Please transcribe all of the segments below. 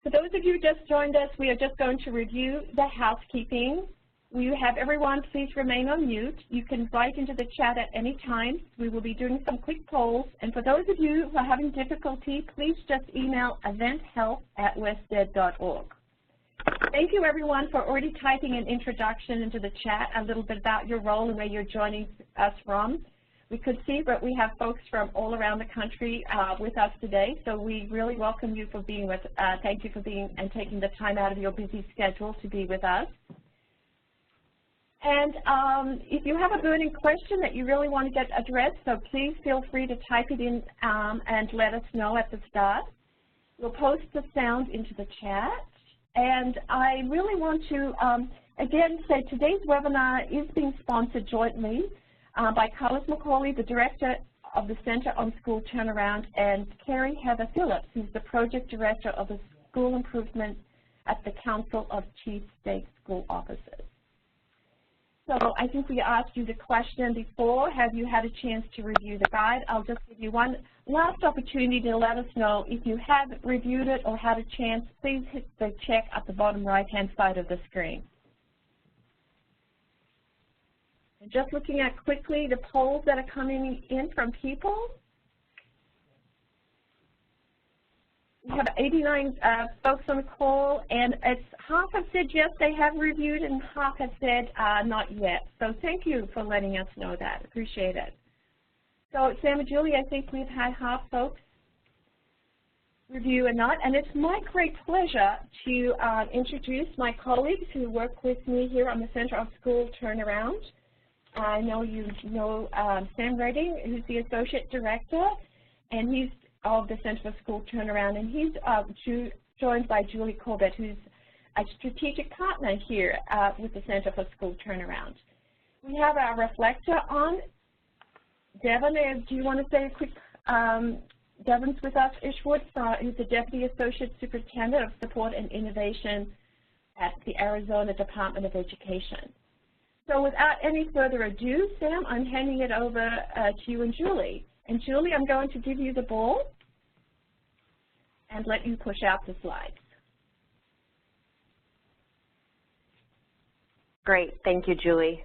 For those of you who just joined us, we are just going to review the housekeeping. We have everyone please remain on mute. You can write into the chat at any time. We will be doing some quick polls. And for those of you who are having difficulty, please just email eventhelp@wested.org. Thank you everyone for already typing an introduction into the chat, a little bit about your role and where you're joining us from. We could see that we have folks from all around the country with us today, so we really welcome you for being with us. Thank you for being and taking the time out of your busy schedule to be with us. And if you have a burning question that you really want to get addressed, so please feel free to type it in and let us know at the start. We'll post the sound into the chat. And I really want to, again, say today's webinar is being sponsored jointly by Carlos McCauley, the Director of the Center on School Turnaround, and Carrie Heather Phillips, who's the Project Director of the School Improvement at the Council of Chief State School Officers. So I think we asked you the question before, have you had a chance to review the guide? I'll just give you one last opportunity to let us know if you have reviewed it or had a chance. Please hit the check at the bottom right-hand side of the screen. And just looking at quickly the polls that are coming in from people. We have 89 folks on the call, and it's half have said yes, they have reviewed, and half have said not yet. So thank you for letting us know that. Appreciate it. So Sam and Julie, I think we've had half folks review and not, and it's my great pleasure to introduce my colleagues who work with me here on the Center of School Turnaround. I know you know Sam Redding, who's the Associate Director, and he's of the Center for School Turnaround, and he's joined by Julie Corbett, who's a strategic partner here with the Center for School Turnaround. We have our reflector on. Devin, do you want to say a quick, Devin's with us, Ishwood, who's the Deputy Associate Superintendent of Support and Innovation at the Arizona Department of Education. So without any further ado, Sam, I'm handing it over to you and Julie. And Julie, I'm going to give you the ball and let you push out the slides. Great, thank you, Julie.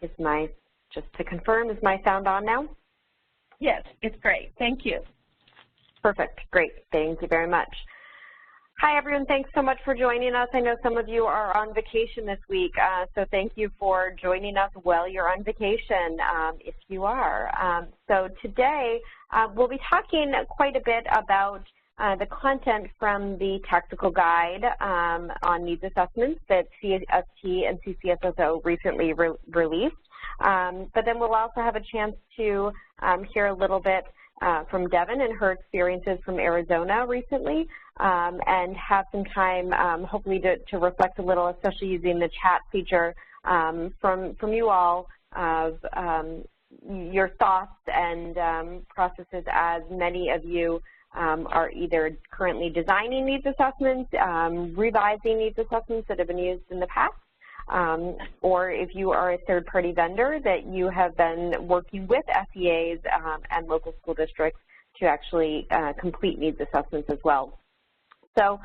Just to confirm, is my sound on now? Yes, it's great, thank you. Perfect, great, thank you very much. Hi everyone, thanks so much for joining us. I know some of you are on vacation this week, so thank you for joining us while you're on vacation, if you are. So today, we'll be talking quite a bit about the content from the tactical guide on needs assessments that CST and CCSSO recently released. But then we'll also have a chance to hear a little bit from Devin and her experiences from Arizona recently, and have some time hopefully to reflect a little, especially using the chat feature from you all of your thoughts and processes, as many of you are either currently designing needs assessments, revising needs assessments that have been used in the past, or if you are a third-party vendor that you have been working with SEAs and local school districts to actually complete needs assessments as well. So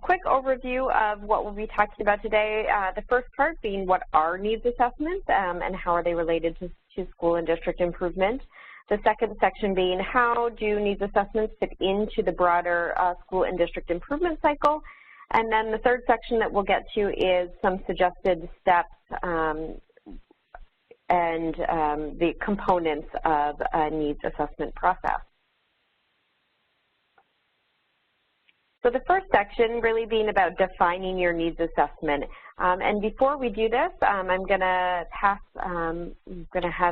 quick overview of what we'll be talking about today. The first part being what are needs assessments and how are they related to school and district improvement. The second section being how do needs assessments fit into the broader school and district improvement cycle. And then the third section that we'll get to is some suggested steps and the components of a needs assessment process. So the first section really being about defining your needs assessment. And before we do this, I'm going to have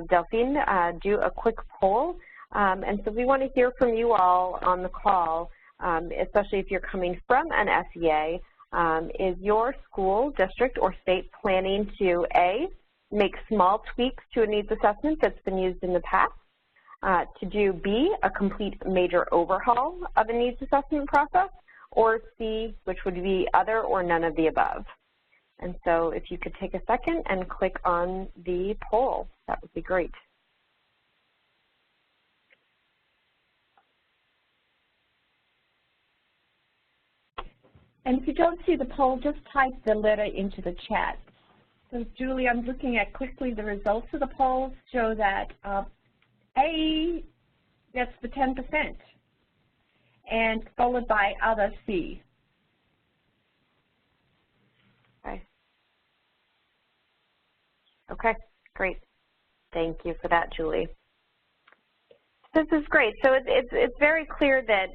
Delphine do a quick poll. And so we want to hear from you all on the call, especially if you're coming from an SEA. Is your school, district, or state planning to A, make small tweaks to a needs assessment that's been used in the past, to do B, a complete major overhaul of a needs assessment process, or C, which would be other or none of the above? And so if you could take a second and click on the poll, that would be great. And if you don't see the poll, just type the letter into the chat. So Julie, I'm looking at quickly the results of the polls show that A gets the 10%, and followed by other C. Okay, great. Thank you for that, Julie. This is great. So it's very clear that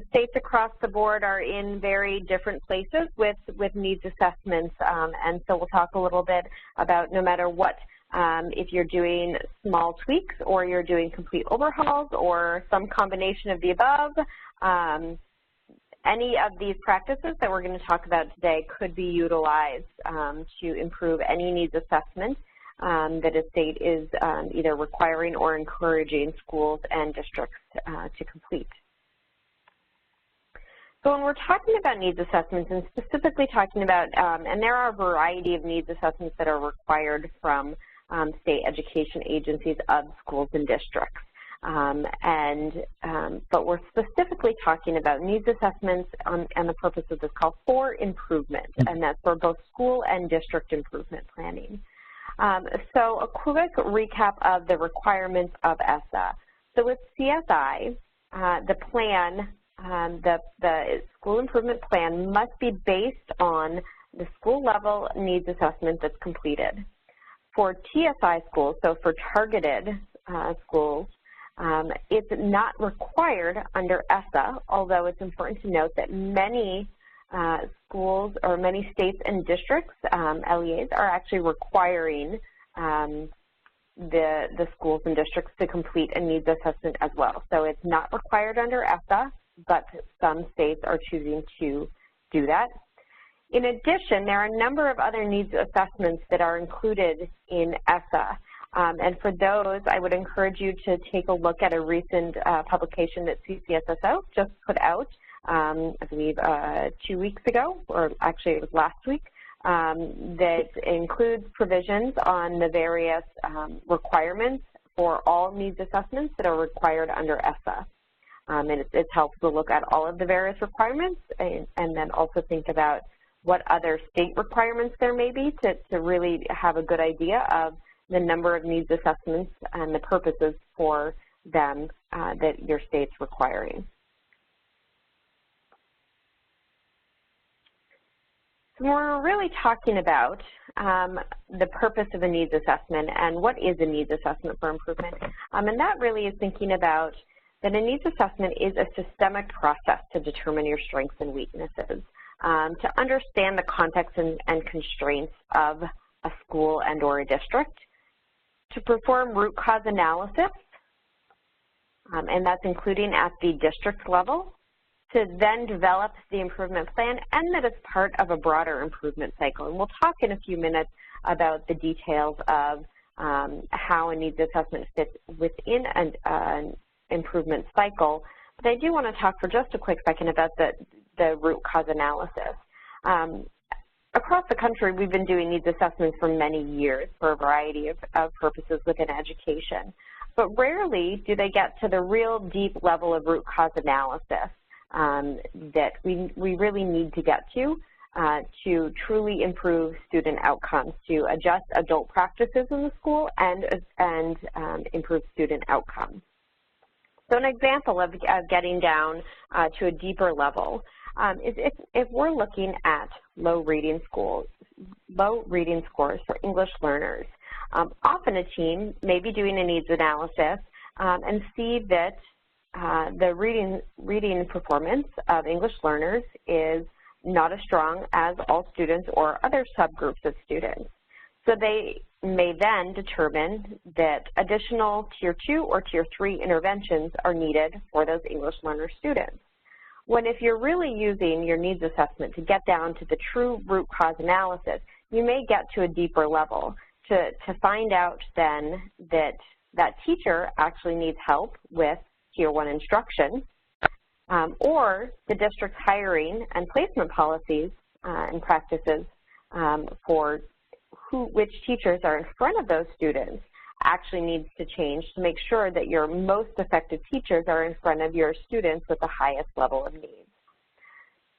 states across the board are in very different places with needs assessments, and so we'll talk a little bit about no matter what, if you're doing small tweaks or you're doing complete overhauls or some combination of the above. Any of these practices that we're going to talk about today could be utilized to improve any needs assessment that a state is either requiring or encouraging schools and districts to complete. So when we're talking about needs assessments and specifically talking about, and there are a variety of needs assessments that are required from state education agencies of schools and districts. But we're specifically talking about needs assessments and the purpose of this call for improvement, and that's for both school and district improvement planning. So a quick recap of the requirements of ESSA. So with CSI, the plan, the school improvement plan must be based on the school level needs assessment that's completed. For TSI schools, so for targeted schools, it's not required under ESSA, although it's important to note that many schools or many states and districts, LEAs, are actually requiring the schools and districts to complete a needs assessment as well. So it's not required under ESSA, but some states are choosing to do that. In addition, there are a number of other needs assessments that are included in ESSA. And for those, I would encourage you to take a look at a recent publication that CCSSO just put out, I believe 2 weeks ago, or actually it was last week, that includes provisions on the various requirements for all needs assessments that are required under ESSA. And it helps to look at all of the various requirements and then also think about what other state requirements there may be to really have a good idea of the number of needs assessments and the purposes for them that your state's requiring. So we're really talking about the purpose of a needs assessment and what is a needs assessment for improvement. And that really is thinking about that a needs assessment is a systemic process to determine your strengths and weaknesses, to understand the context and constraints of a school and or a district, to perform root cause analysis, and that's including at the district level, to then develop the improvement plan, and that it's part of a broader improvement cycle. And we'll talk in a few minutes about the details of how a needs assessment fits within an improvement cycle. But I do want to talk for just a quick second about the root cause analysis. Across the country, we've been doing needs assessments for many years for a variety of purposes within education. But rarely do they get to the real deep level of root cause analysis that we really need to get to truly improve student outcomes, to adjust adult practices in the school and improve student outcomes. So an example of getting down to a deeper level is if we're looking at low reading scores for English learners. Often a team may be doing a needs analysis and see that the reading performance of English learners is not as strong as all students or other subgroups of students. So they may then determine that additional Tier 2 or Tier 3 interventions are needed for those English learner students. When if you're really using your needs assessment to get down to the true root cause analysis, you may get to a deeper level to find out then that that teacher actually needs help with Tier 1 instruction, or the district's hiring and placement policies and practices for which teachers are in front of those students actually needs to change to make sure that your most effective teachers are in front of your students with the highest level of needs.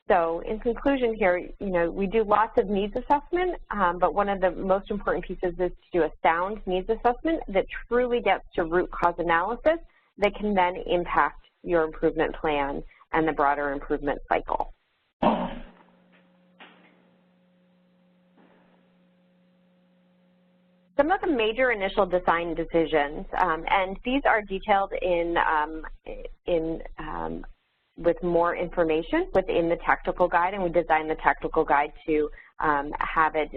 So in conclusion here, we do lots of needs assessment, but one of the most important pieces is to do a sound needs assessment that truly gets to root cause analysis that can then impact your improvement plan and the broader improvement cycle. Some of the major initial design decisions, and these are detailed with more information within the tactical guide, and we designed the tactical guide to have it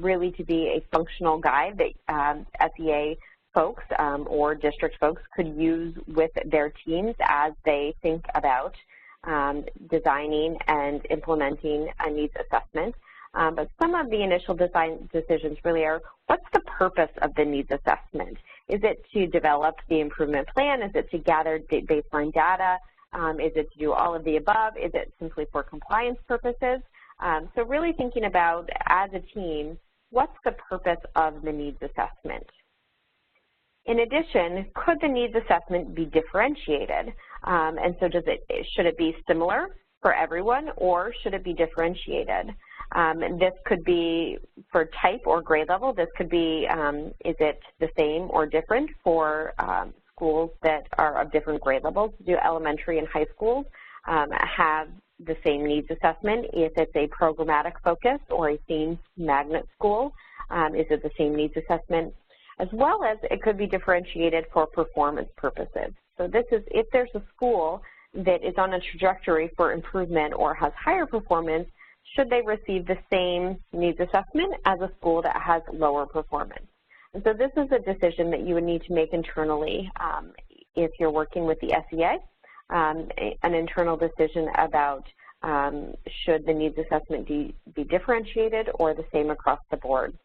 really to be a functional guide that SEA folks or district folks could use with their teams as they think about designing and implementing a needs assessment. But some of the initial design decisions really are, what's the purpose of the needs assessment? Is it to develop the improvement plan? Is it to gather baseline data? Is it to do all of the above? Is it simply for compliance purposes? So really thinking about, as a team, what's the purpose of the needs assessment? In addition, could the needs assessment be differentiated? And so should it be similar for everyone, or should it be differentiated? This could be for type or grade level. This could be, is it the same or different for schools that are of different grade levels? Do elementary and high schools have the same needs assessment? If it's a programmatic focus or a themed magnet school, is it the same needs assessment? As well as it could be differentiated for performance purposes. So this is if there's a school that is on a trajectory for improvement or has higher performance, should they receive the same needs assessment as a school that has lower performance? And so this is a decision that you would need to make internally if you're working with the SEA, an internal decision about should the needs assessment be differentiated or the same across the board.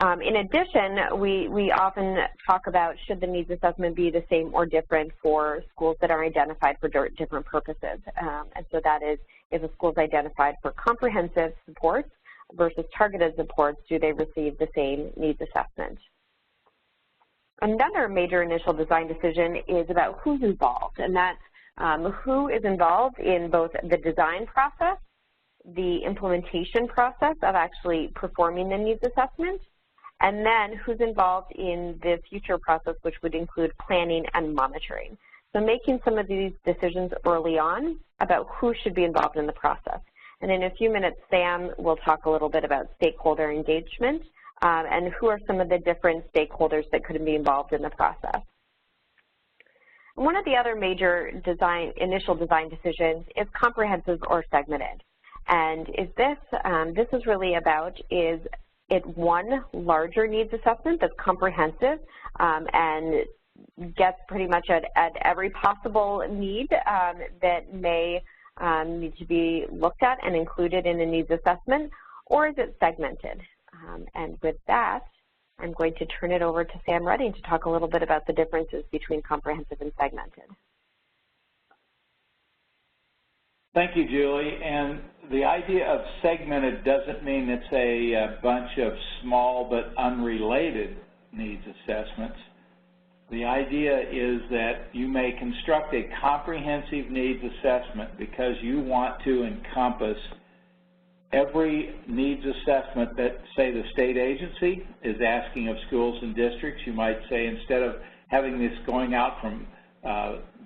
In addition, we often talk about should the needs assessment be the same or different for schools that are identified for different purposes. And so that is, if a school is identified for comprehensive supports versus targeted supports, do they receive the same needs assessment? Another major initial design decision is about who's involved, and that's who is involved in both the design process, the implementation process of actually performing the needs assessment, and then who's involved in the future process, which would include planning and monitoring. So making some of these decisions early on about who should be involved in the process. And in a few minutes, Sam will talk a little bit about stakeholder engagement and who are some of the different stakeholders that could be involved in the process. One of the other major initial design decisions is comprehensive or segmented. And this is really about, is it one larger needs assessment that's comprehensive and gets pretty much at every possible need that may need to be looked at and included in a needs assessment, or is it segmented? And with that, I'm going to turn it over to Sam Redding to talk a little bit about the differences between comprehensive and segmented. Thank you, Julie. And the idea of segmented doesn't mean it's a bunch of small but unrelated needs assessments. The idea is that you may construct a comprehensive needs assessment because you want to encompass every needs assessment that, say, the state agency is asking of schools and districts. You might say, instead of having this going out from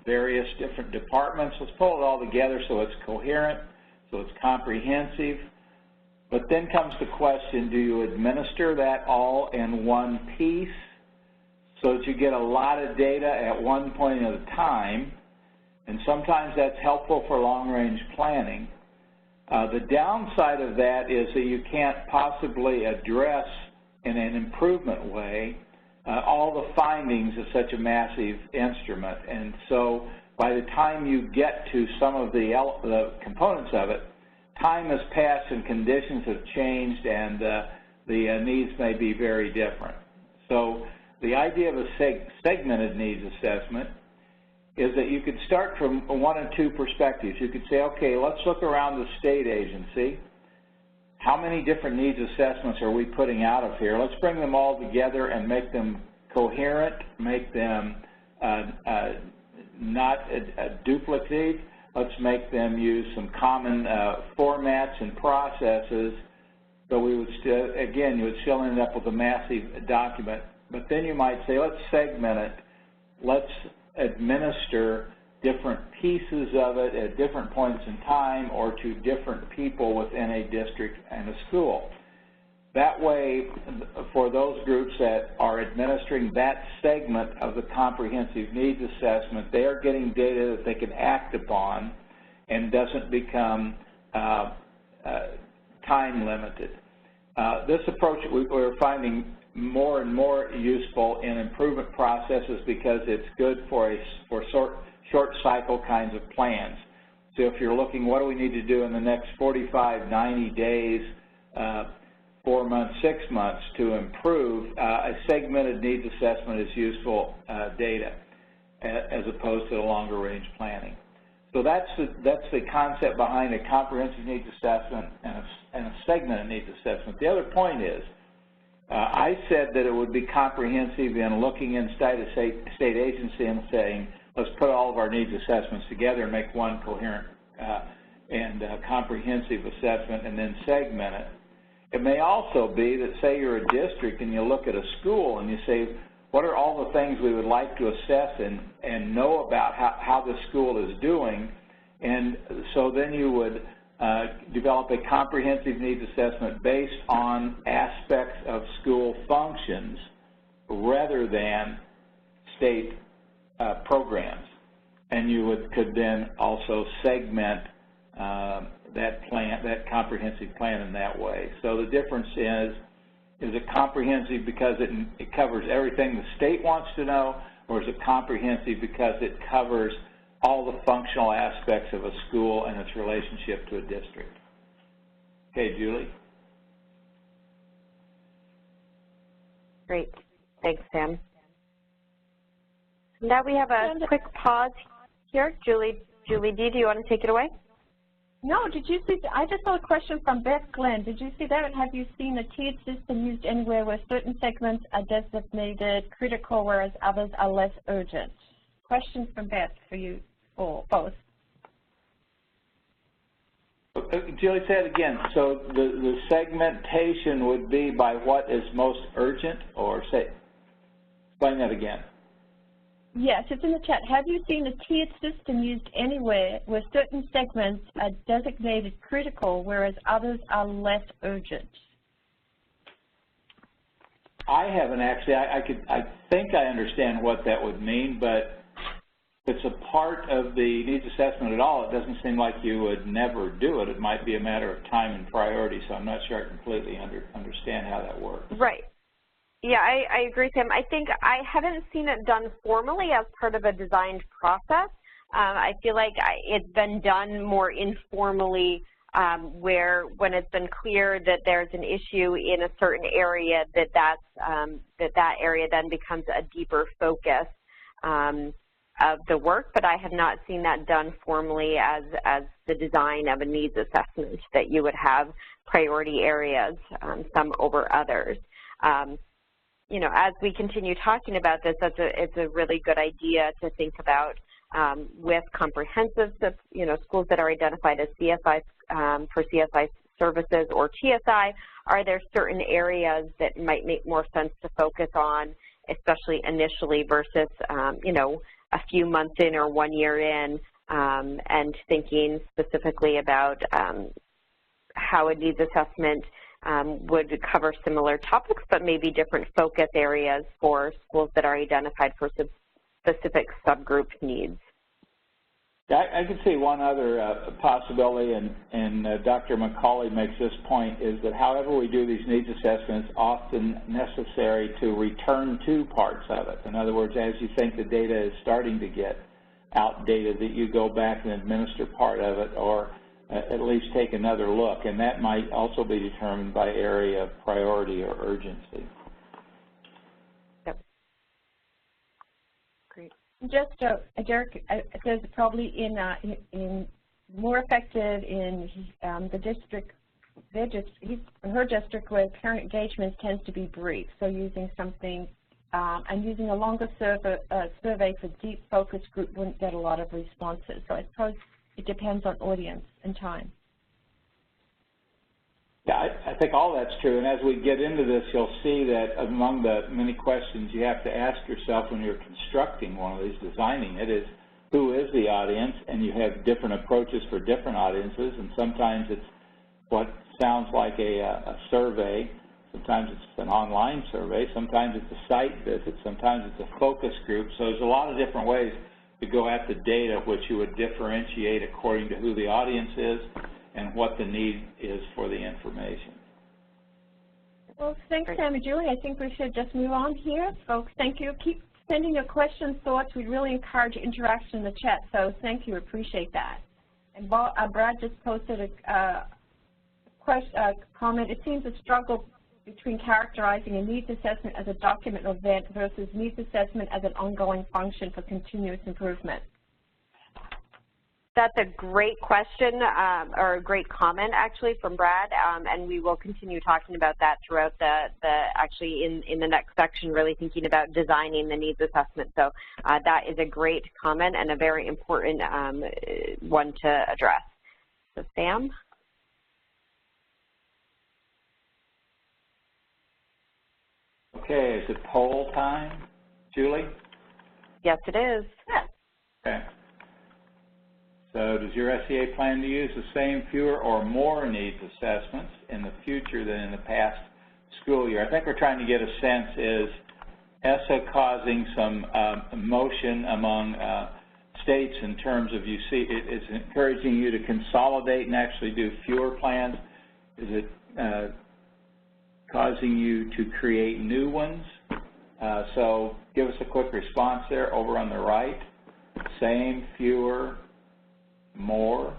various different departments, let's pull it all together so it's coherent, so it's comprehensive. But then comes the question, do you administer that all in one piece so that you get a lot of data at one point at a time? And sometimes that's helpful for long-range planning. The downside of that is that you can't possibly address in an improvement way all the findings of such a massive instrument. And so by the time you get to some of the components of it, time has passed and conditions have changed, and the needs may be very different. So the idea of a segmented needs assessment is that you could start from one or two perspectives. You could say, okay, let's look around the state agency. How many different needs assessments are we putting out of here? Let's bring them all together and make them coherent, make them not duplicative, let's make them use some common formats and processes, but we would still, again, you would still end up with a massive document. But then you might say, let's segment it. Let's administer different pieces of it at different points in time or to different people within a district and a school. That way, for those groups that are administering that segment of the comprehensive needs assessment, they are getting data that they can act upon and doesn't become time limited. This approach we're finding more and more useful in improvement processes because it's good for short cycle kinds of plans. So if you're looking, what do we need to do in the next 45, 90 days, 4 months, 6 months to improve, a segmented needs assessment is useful data as opposed to the longer range planning. So that's the concept behind a comprehensive needs assessment and a segmented needs assessment. The other point is, I said that it would be comprehensive in looking inside a state agency and saying, let's put all of our needs assessments together and make one coherent and comprehensive assessment and then segment it. It may also be that, say you're a district and you look at a school and you say, what are all the things we would like to assess and know about how the school is doing? And so then you would develop a comprehensive needs assessment based on aspects of school functions rather than state programs. And you could then also segment that comprehensive plan in that way. So the difference is it comprehensive because it covers everything the state wants to know, or is it comprehensive because it covers all the functional aspects of a school and its relationship to a district? Okay, Julie? Great. Thanks, Sam. Now we have a quick pause here. Julie D., do you want to take it away? No, did you see, I just saw a question from Beth Glenn. Did you see that? Have you seen a tiered system used anywhere where certain segments are designated critical, whereas others are less urgent? Question from Beth for you all, both. Julie, say it again. So the segmentation would be by what is most urgent, or explain that again. Yes, it's in the chat. Have you seen a tiered system used anywhere where certain segments are designated critical, whereas others are less urgent? I haven't actually. I think I understand what that would mean, but if it's a part of the needs assessment at all, it doesn't seem like you would never do it. It might be a matter of time and priority, so I'm not sure I completely understand how that works. Right. Yeah, I agree, Sam. I think I haven't seen it done formally as part of a designed process. I feel like it's been done more informally where when it's been clear that there's an issue in a certain area, that area then becomes a deeper focus of the work, but I have not seen that done formally as the design of a needs assessment, that you would have priority areas, some over others. You know, as we continue talking about this, it's a really good idea to think about with comprehensive, you know, schools that are identified as CSI for CSI services or TSI. Are there certain areas that might make more sense to focus on, especially initially versus, you know, a few months in or 1 year in, and thinking specifically about how a needs assessment would cover similar topics, but maybe different focus areas for schools that are identified for specific subgroup needs. I could see one other possibility, and Dr. McCauley makes this point, is that however we do these needs assessments, it's often necessary to return to parts of it. In other words, as you think the data is starting to get outdated, that you go back and administer part of it, or at least take another look, and that might also be determined by area of priority or urgency. Yep. Great. Just Derek says probably in more effective in the district, her district where parent engagement tends to be brief. So using something and using a longer survey for deep focus group wouldn't get a lot of responses. So I suppose it depends on audience and time. Yeah, I think all that's true, and as we get into this, you'll see that among the many questions you have to ask yourself when you're constructing one of these, designing it, is who is the audience, and you have different approaches for different audiences, and sometimes it's what sounds like a survey, sometimes it's an online survey, sometimes it's a site visit, sometimes it's a focus group, so there's a lot of different ways to go at the data which you would differentiate according to who the audience is and what the need is for the information. Well, thanks, Sam and Julie. I think we should just move on here. Folks, thank you. Keep sending your questions, thoughts. We really encourage interaction in the chat, so thank you. Appreciate that. And Brad just posted a comment. It seems a struggle between characterizing a needs assessment as a document event versus needs assessment as an ongoing function for continuous improvement. That's a great question, or a great comment actually from Brad, and we will continue talking about that throughout actually in the next section, really thinking about designing the needs assessment. So that is a great comment and a very important one to address. So Sam? Okay, is it poll time, Julie? Yes, it is. Okay. So does your SEA plan to use the same, fewer, or more needs assessments in the future than in the past school year? I think we're trying to get a sense, is ESSA causing some emotion among states in terms of, you see, it's encouraging you to consolidate and actually do fewer plans? Is it causing you to create new ones? So give us a quick response there over on the right. Same, fewer, more.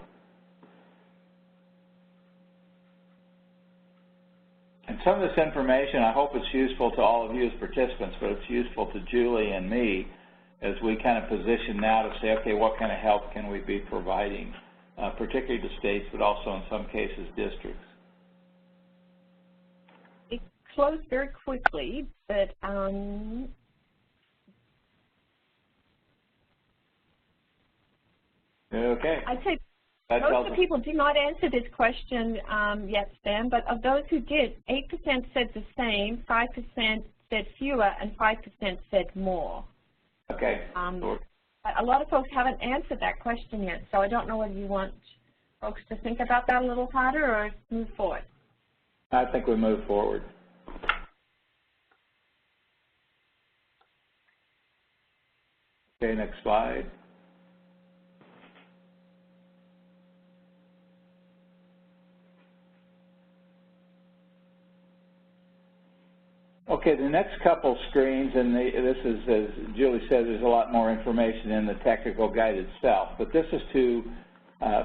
And some of this information, I hope it's useful to all of you as participants, but it's useful to Julie and me as we kind of position now to say, okay, what kind of help can we be providing, particularly to states, but also in some cases districts. It closed very quickly, but okay. I'd say most of the people did not answer this question yet, Stan, but of those who did, 8% said the same, 5% said fewer, and 5% said more. Okay. A lot of folks haven't answered that question yet, so I don't know whether you want folks to think about that a little harder or move forward. I think we move forward. Okay, next slide. Okay, the next couple screens, and this is, as Julie said, there's a lot more information in the technical guide itself, but this is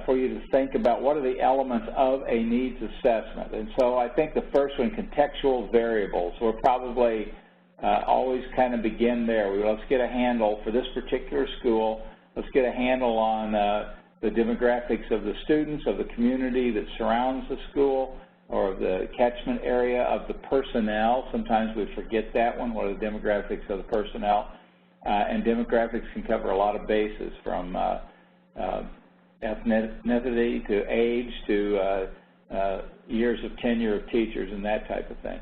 for you to think about what are the elements of a needs assessment. And so I think the first one, contextual variables, we'll probably always kind of begin there. Let's get a handle for this particular school. Let's get a handle on the demographics of the students, of the community that surrounds the school, or the catchment area, of the personnel. Sometimes we forget that one, what are the demographics of the personnel. And demographics can cover a lot of bases, from ethnicity to age to years of tenure of teachers and that type of thing.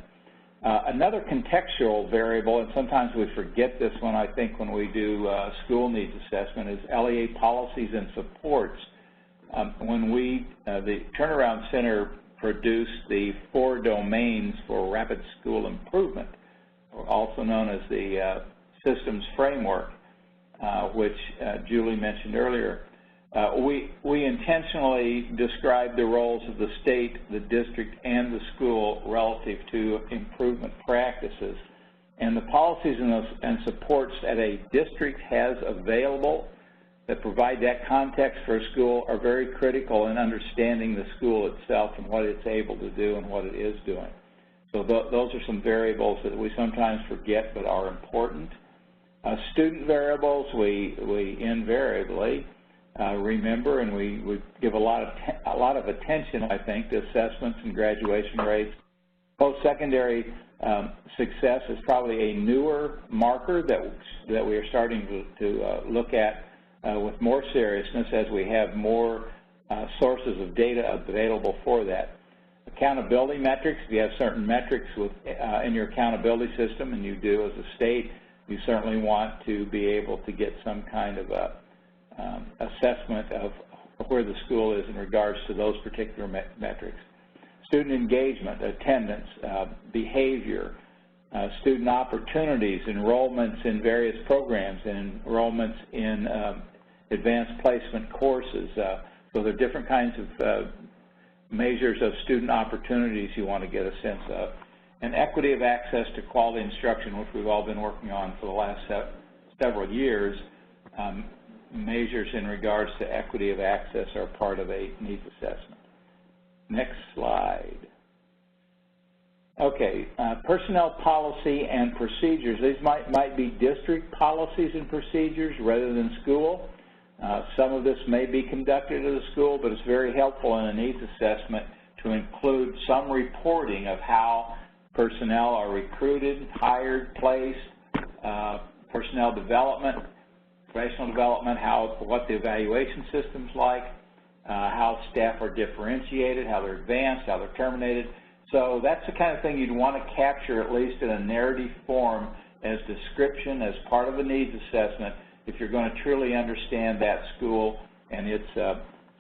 Another contextual variable, and sometimes we forget this one, I think, when we do school needs assessment, is LEA policies and supports. When the Turnaround Center produced the 4 domains for rapid school improvement, also known as the systems framework, which Julie mentioned earlier, we intentionally described the roles of the state, the district, and the school relative to improvement practices. And the policies and supports that a district has available that provide that context for a school are very critical in understanding the school itself and what it's able to do and what it is doing. So those are some variables that we sometimes forget but are important. Student variables, we invariably remember, and we give a lot of attention, I think, to assessments and graduation rates. Post-secondary success is probably a newer marker that we are starting to look at with more seriousness as we have more sources of data available for that. Accountability metrics, if you have certain metrics in your accountability system, and you do as a state, you certainly want to be able to get some kind of a assessment of where the school is in regards to those particular metrics. Student engagement, attendance, behavior, student opportunities, enrollments in various programs, and enrollments in advanced placement courses. So there are different kinds of measures of student opportunities you want to get a sense of. And equity of access to quality instruction, which we've all been working on for the last several years. Measures in regards to equity of access are part of a needs assessment. Next slide. Okay, personnel policy and procedures. These might be district policies and procedures rather than school. Some of this may be conducted at a school, but it's very helpful in a needs assessment to include some reporting of how personnel are recruited, hired, placed, personnel development, professional development, what the evaluation system's like, how staff are differentiated, how they're advanced, how they're terminated. So that's the kind of thing you'd want to capture, at least in a narrative form, as description, as part of a needs assessment, if you're going to truly understand that school and its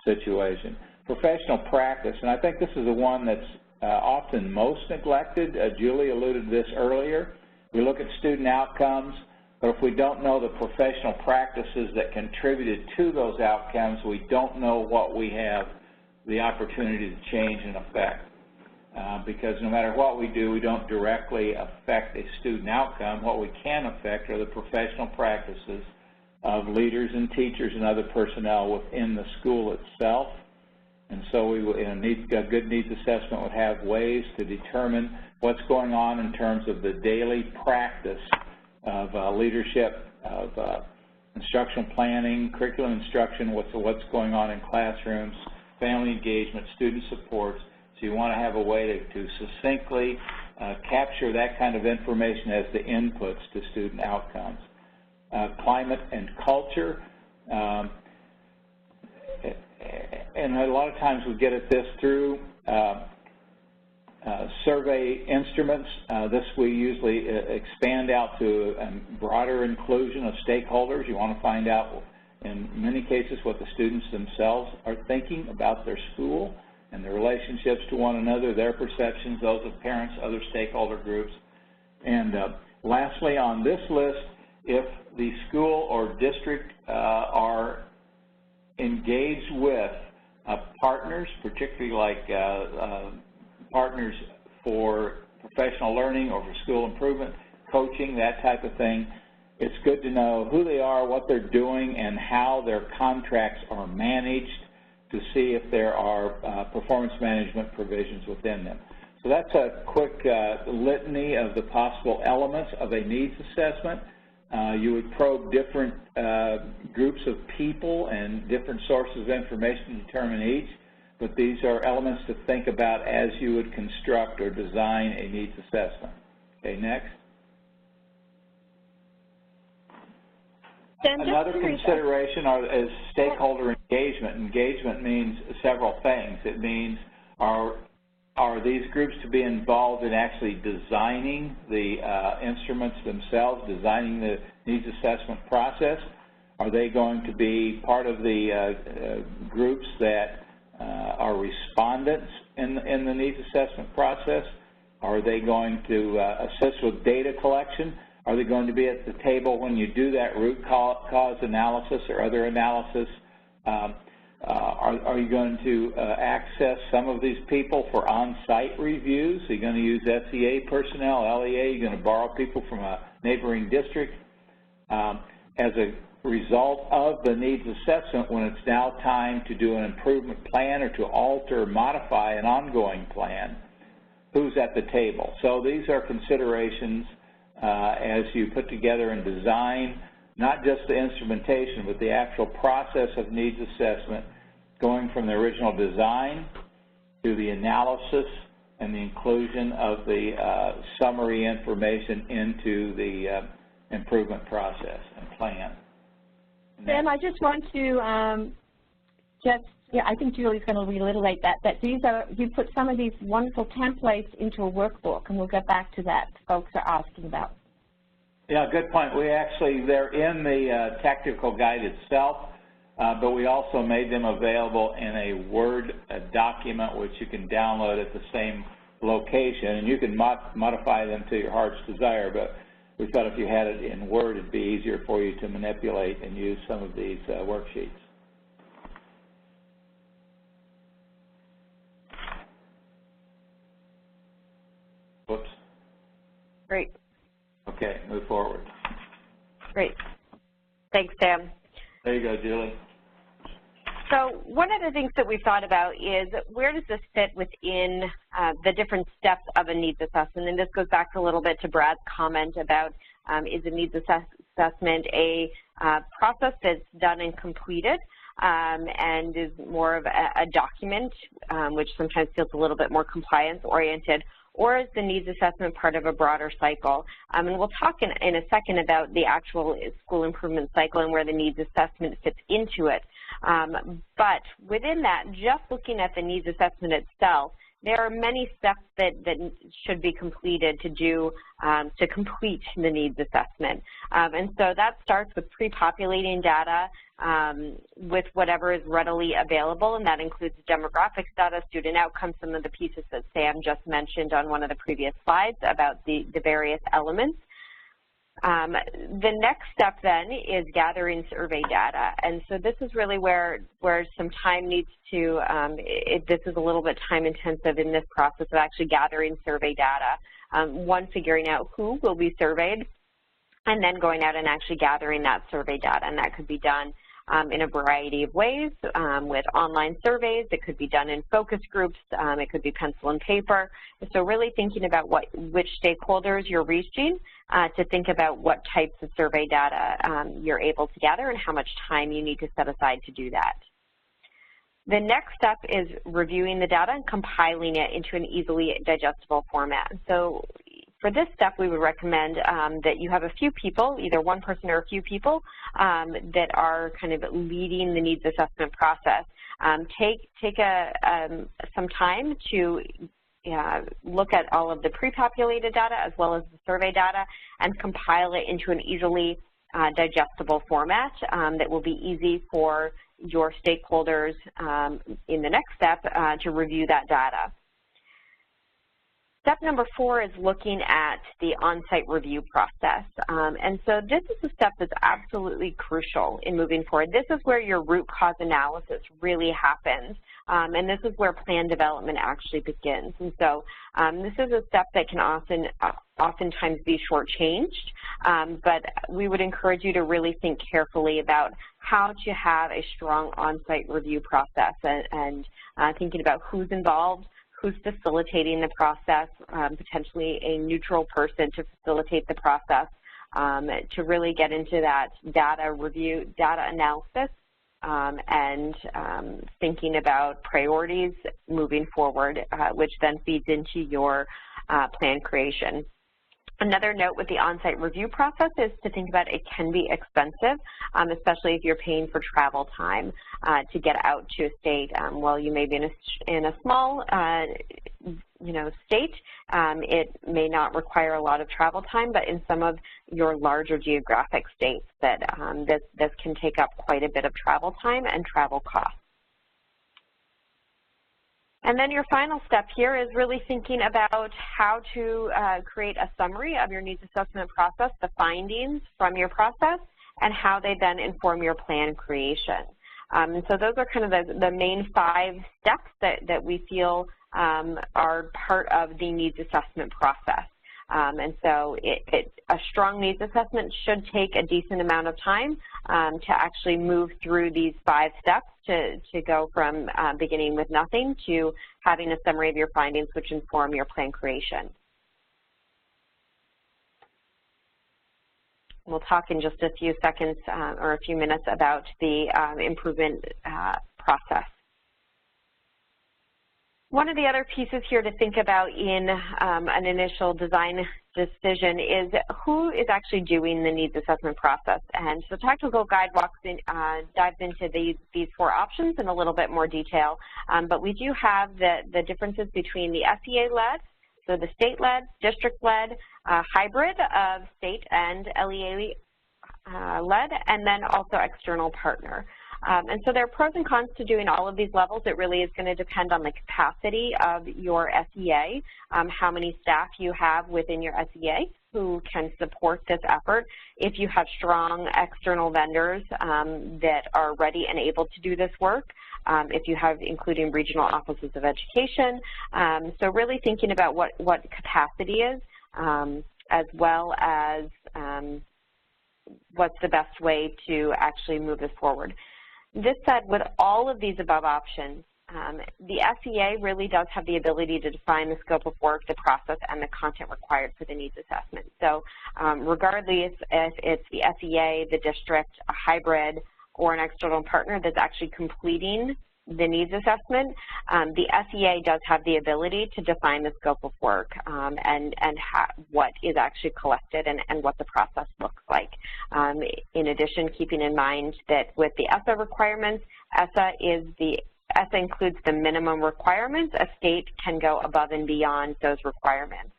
situation. Professional practice, and I think this is the one that's often most neglected. Julie alluded to this earlier. We look at student outcomes, but if we don't know the professional practices that contributed to those outcomes, we don't know what we have the opportunity to change and affect. Because no matter what we do, we don't directly affect a student outcome. What we can affect are the professional practices of leaders and teachers and other personnel within the school itself. And so a good needs assessment would have ways to determine what's going on in terms of the daily practice of leadership, of instructional planning, curriculum instruction, what's going on in classrooms, family engagement, student supports. So you want to have a way to succinctly capture that kind of information as the inputs to student outcomes. Climate and culture, and a lot of times we get at this through survey instruments. This we usually expand out to a broader inclusion of stakeholders. You want to find out, in many cases, what the students themselves are thinking about their school and their relationships to one another, their perceptions, those of parents, other stakeholder groups. And lastly, on this list, if the school or district are engaged with partners, particularly like partners for professional learning or for school improvement, coaching, that type of thing, it's good to know who they are, what they're doing, and how their contracts are managed to see if there are performance management provisions within them. So that's a quick litany of the possible elements of a needs assessment. You would probe different groups of people and different sources of information to determine each, but these are elements to think about as you would construct or design a needs assessment. Okay, next. Another consideration is stakeholder engagement. Engagement means several things. It means are these groups to be involved in actually designing the instruments themselves, designing the needs assessment process? Are they going to be part of the groups that are respondents in the needs assessment process? Are they going to assist with data collection? Are they going to be at the table when you do that root cause analysis or other analysis? Are you going to access some of these people for on-site reviews? Are you going to use SEA personnel, LEA? Are you going to borrow people from a neighboring district? As a result of the needs assessment, when it's now time to do an improvement plan or to alter or modify an ongoing plan, who's at the table? So these are considerations as you put together and design not just the instrumentation, but the actual process of needs assessment, going from the original design to the analysis and the inclusion of the summary information into the improvement process and plan. Sam, I just want to I think Julie's going to reiterate that you put some of these wonderful templates into a workbook, and we'll get back to that. Folks are asking about. Yeah, good point. They're in the technical guide itself, but we also made them available in a Word document, which you can download at the same location, and you can modify them to your heart's desire, but we thought if you had it in Word, it'd be easier for you to manipulate and use some of these worksheets. Whoops. Great. Okay, move forward. Great. Thanks, Sam. There you go, Julie. So one of the things that we've thought about is where does this fit within the different steps of a needs assessment? And this goes back a little bit to Brad's comment about is a needs assessment a process that's done and completed and is more of a document, which sometimes feels a little bit more compliance-oriented, or is the needs assessment part of a broader cycle? And we'll talk in a second about the actual school improvement cycle and where the needs assessment fits into it. But within that, just looking at the needs assessment itself, there are many steps that should be completed to complete the needs assessment. And so that starts with pre-populating data with whatever is readily available, and that includes demographics data, student outcomes, some of the pieces that Sam just mentioned on one of the previous slides about the various elements. The next step then is gathering survey data, and so this is really where some time needs to, this is a little bit time intensive in this process of actually gathering survey data. One, figuring out who will be surveyed, and then going out and actually gathering that survey data, and that could be done in a variety of ways with online surveys. It could be done in focus groups. It could be pencil and paper. So really thinking about which stakeholders you're reaching to think about what types of survey data you're able to gather and how much time you need to set aside to do that. The next step is reviewing the data and compiling it into an easily digestible format. So for this step, we would recommend that you have a few people, either one person or a few people, that are kind of leading the needs assessment process. Take some time to look at all of the pre-populated data as well as the survey data and compile it into an easily digestible format that will be easy for your stakeholders in the next step to review that data. Step number 4 is looking at the on-site review process. And so this is a step that's absolutely crucial in moving forward. This is where your root cause analysis really happens. And this is where plan development actually begins. And so this is a step that can oftentimes be shortchanged, but we would encourage you to really think carefully about how to have a strong on-site review process and thinking about who's involved, who's facilitating the process, potentially a neutral person to facilitate the process, to really get into that data review, data analysis, and thinking about priorities moving forward, which then feeds into your plan creation. Another note with the on-site review process is to think about it can be expensive, especially if you're paying for travel time to get out to a state. While you may be in a small, state, it may not require a lot of travel time, but in some of your larger geographic states, that this can take up quite a bit of travel time and travel costs. And then your final step here is really thinking about how to create a summary of your needs assessment process, the findings from your process, and how they then inform your plan creation. And so those are kind of the main 5 steps that we feel are part of the needs assessment process. And so a strong needs assessment should take a decent amount of time to actually move through these 5 steps to go from beginning with nothing to having a summary of your findings which inform your plan creation. We'll talk in just a few seconds or a few minutes about the improvement process. One of the other pieces here to think about in an initial design decision is who is actually doing the needs assessment process. And so Tactical Guide dives into these 4 options in a little bit more detail. But we do have the differences between the SEA-led, so the state-led, district-led, hybrid of state and LEA-led, and then also external partner. And so there are pros and cons to doing all of these levels. It really is going to depend on the capacity of your SEA, how many staff you have within your SEA who can support this effort. If you have strong external vendors that are ready and able to do this work, if you have including regional offices of education. So really thinking about what capacity is, as well as what's the best way to actually move this forward. This said, with all of these above options, the SEA really does have the ability to define the scope of work, the process, and the content required for the needs assessment. So regardless if it's the SEA, the district, a hybrid, or an external partner that's actually completing the needs assessment, the SEA does have the ability to define the scope of work and what is actually collected and what the process looks like. In addition, keeping in mind that with the ESSA requirements, ESSA includes the minimum requirements. A state can go above and beyond those requirements.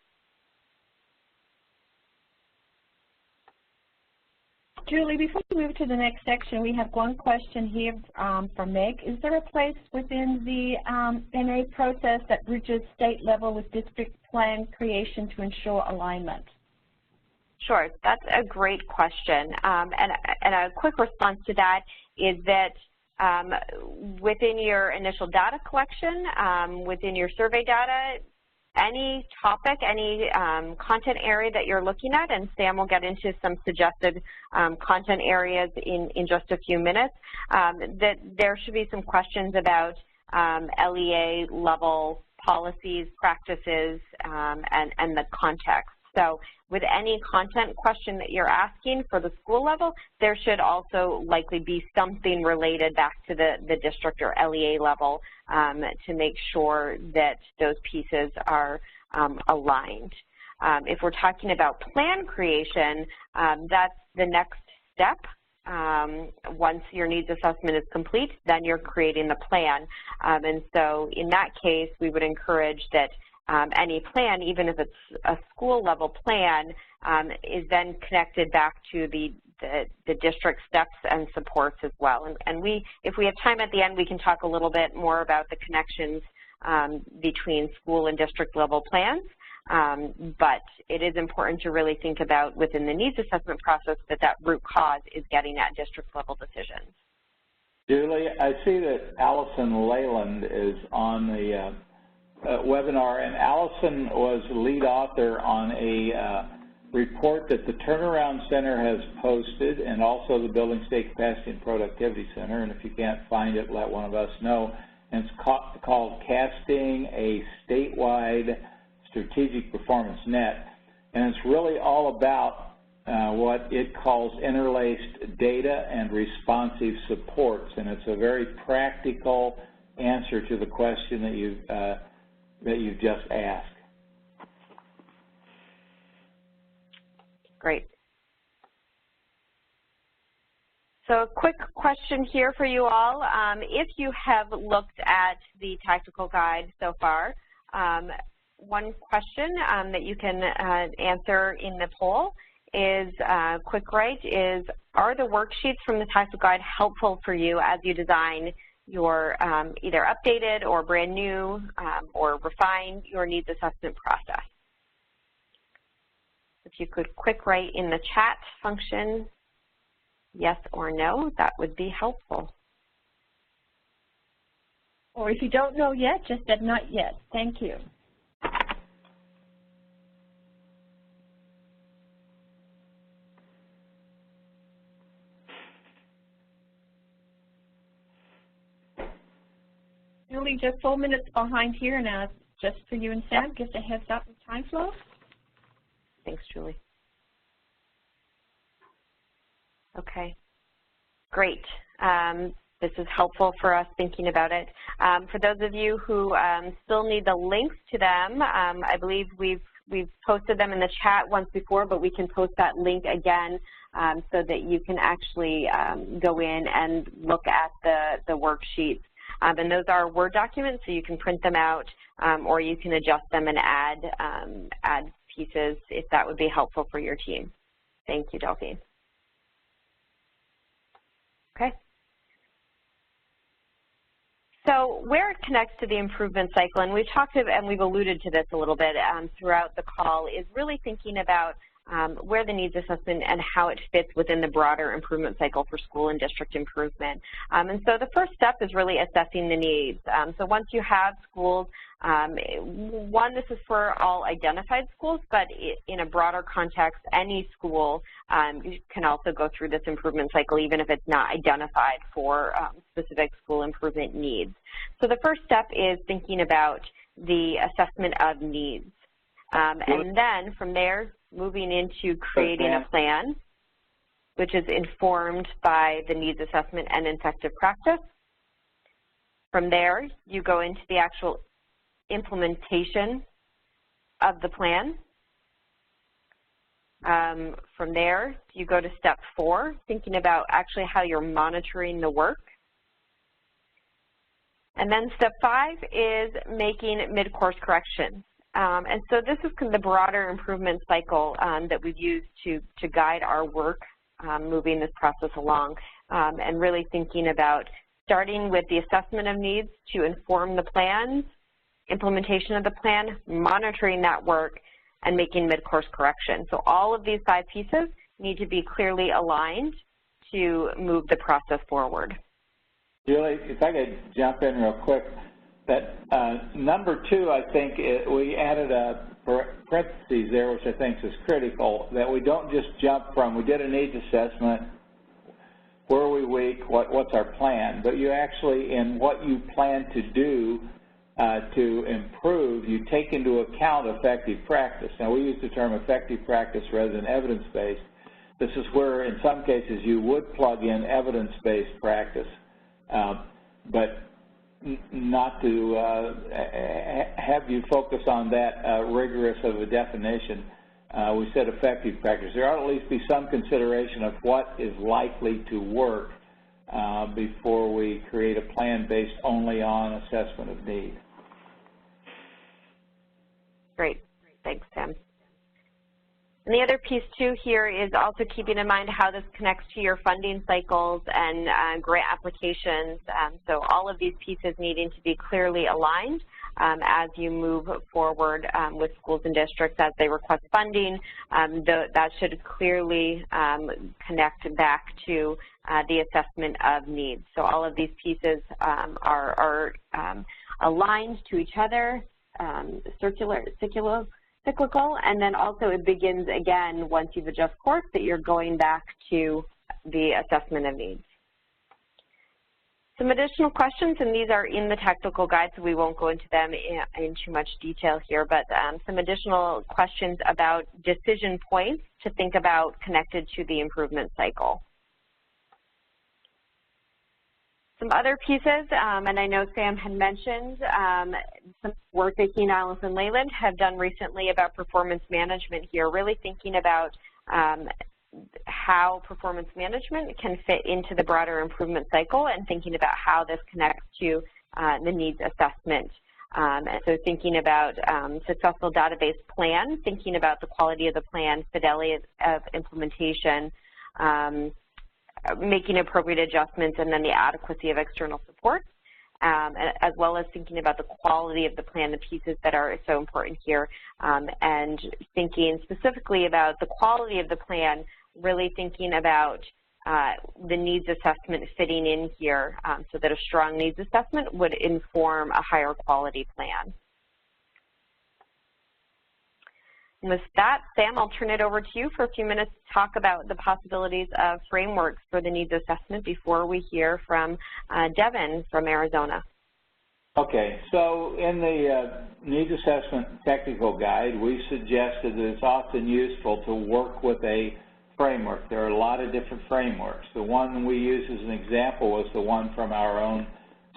Julie, before we move to the next section, we have one question here from Meg. Is there a place within the NA process that bridges state level with district plan creation to ensure alignment? Sure, that's a great question. And a quick response to that is that within your initial data collection, within your survey data, any topic, any content area that you're looking at, and Sam will get into some suggested content areas in just a few minutes, that there should be some questions about LEA level policies, practices, and the context. So with any content question that you're asking for the school level, there should also likely be something related back to the district or LEA level to make sure that those pieces are aligned. If we're talking about plan creation, that's the next step. Once your needs assessment is complete, then you're creating the plan. And so in that case, we would encourage that any plan, even if it's a school level plan, is then connected back to the district steps and supports as well. And if we have time at the end, we can talk a little bit more about the connections between school and district level plans. But it is important to really think about within the needs assessment process that root cause is getting at district level decisions. Julie, I see that Allison Leyland is on the webinar, and Allison was lead author on a report that the Turnaround Center has posted, and also the Building State Capacity and Productivity Center, and if you can't find it, let one of us know. And it's called Casting a Statewide Strategic Performance Net, and it's really all about what it calls interlaced data and responsive supports, and it's a very practical answer to the question that you've just asked. Great. So a quick question here for you all. If you have looked at the tactical guide so far, one question that you can answer in the poll is, quick right, is, are the worksheets from the tactical guide helpful for you as you design your either updated or brand new or refine your needs assessment process? If you could quick write in the chat function yes or no, that would be helpful. Or if you don't know yet, just said not yet. Thank you. Julie, just 4 minutes behind here now, just for you and Sam, just a heads up with time flow. Thanks, Julie. Okay, great. this is helpful for us thinking about it. For those of you who still need the links to them, I believe we've posted them in the chat once before, but we can post that link again so that you can actually go in and look at the worksheets. And those are Word documents, so you can print them out or you can adjust them and add pieces if that would be helpful for your team. Thank you, Delphine. Okay. So where it connects to the improvement cycle, and we've talked and we've alluded to this a little bit throughout the call, is really thinking about where the needs assessment and how it fits within the broader improvement cycle for school and district improvement. And so the first step is really assessing the needs. So once you have schools, one, this is for all identified schools, but in a broader context, any school can also go through this improvement cycle, even if it's not identified for specific school improvement needs. So the first step is thinking about the assessment of needs. And then from there, moving into creating a plan, which is informed by the needs assessment and effective practice. From there, you go into the actual implementation of the plan. From there, you go to step 4, thinking about actually how you're monitoring the work. And then step 5 is making mid-course corrections. And so this is the broader improvement cycle that we've used to guide our work moving this process along, and really thinking about starting with the assessment of needs to inform the plans, implementation of the plan, monitoring that work, and making mid-course correction. So all of these 5 pieces need to be clearly aligned to move the process forward. Julie, if I could jump in real quick. That number 2, I think we added a parentheses there, which I think is critical, that we don't just jump from, we did a needs assessment, where are we weak, what's our plan, but you actually, in what you plan to do to improve, you take into account effective practice. Now, we use the term effective practice rather than evidence-based. This is where, in some cases, you would plug in evidence-based practice, but not to have you focus on that rigorous of a definition. We said effective practice. There ought to at least be some consideration of what is likely to work before we create a plan based only on assessment of need. Great. Thanks, Tim. And the other piece, too, here is also keeping in mind how this connects to your funding cycles and grant applications. So all of these pieces needing to be clearly aligned as you move forward with schools and districts as they request funding. That should clearly connect back to the assessment of needs. So all of these pieces are aligned to each other, cyclical, and then also it begins again once you've adjusted course that you're going back to the assessment of needs. Some additional questions, and these are in the technical guide, so we won't go into them in too much detail here, but some additional questions about decision points to think about connected to the improvement cycle. Some other pieces, and I know Sam had mentioned some work that Keen, Alice, and Leyland have done recently about performance management here, really thinking about how performance management can fit into the broader improvement cycle and thinking about how this connects to the needs assessment. And so thinking about successful database plan, thinking about the quality of the plan, fidelity of implementation, making appropriate adjustments, and then the adequacy of external support, as well as thinking about the quality of the plan, the pieces that are so important here, and thinking specifically about the quality of the plan, really thinking about the needs assessment fitting in here so that a strong needs assessment would inform a higher quality plan. And with that, Sam, I'll turn it over to you for a few minutes to talk about the possibilities of frameworks for the needs assessment before we hear from Devin from Arizona. Okay, so in the needs assessment technical guide, we suggested that it's often useful to work with a framework. There are a lot of different frameworks. The one we use as an example was the one from our own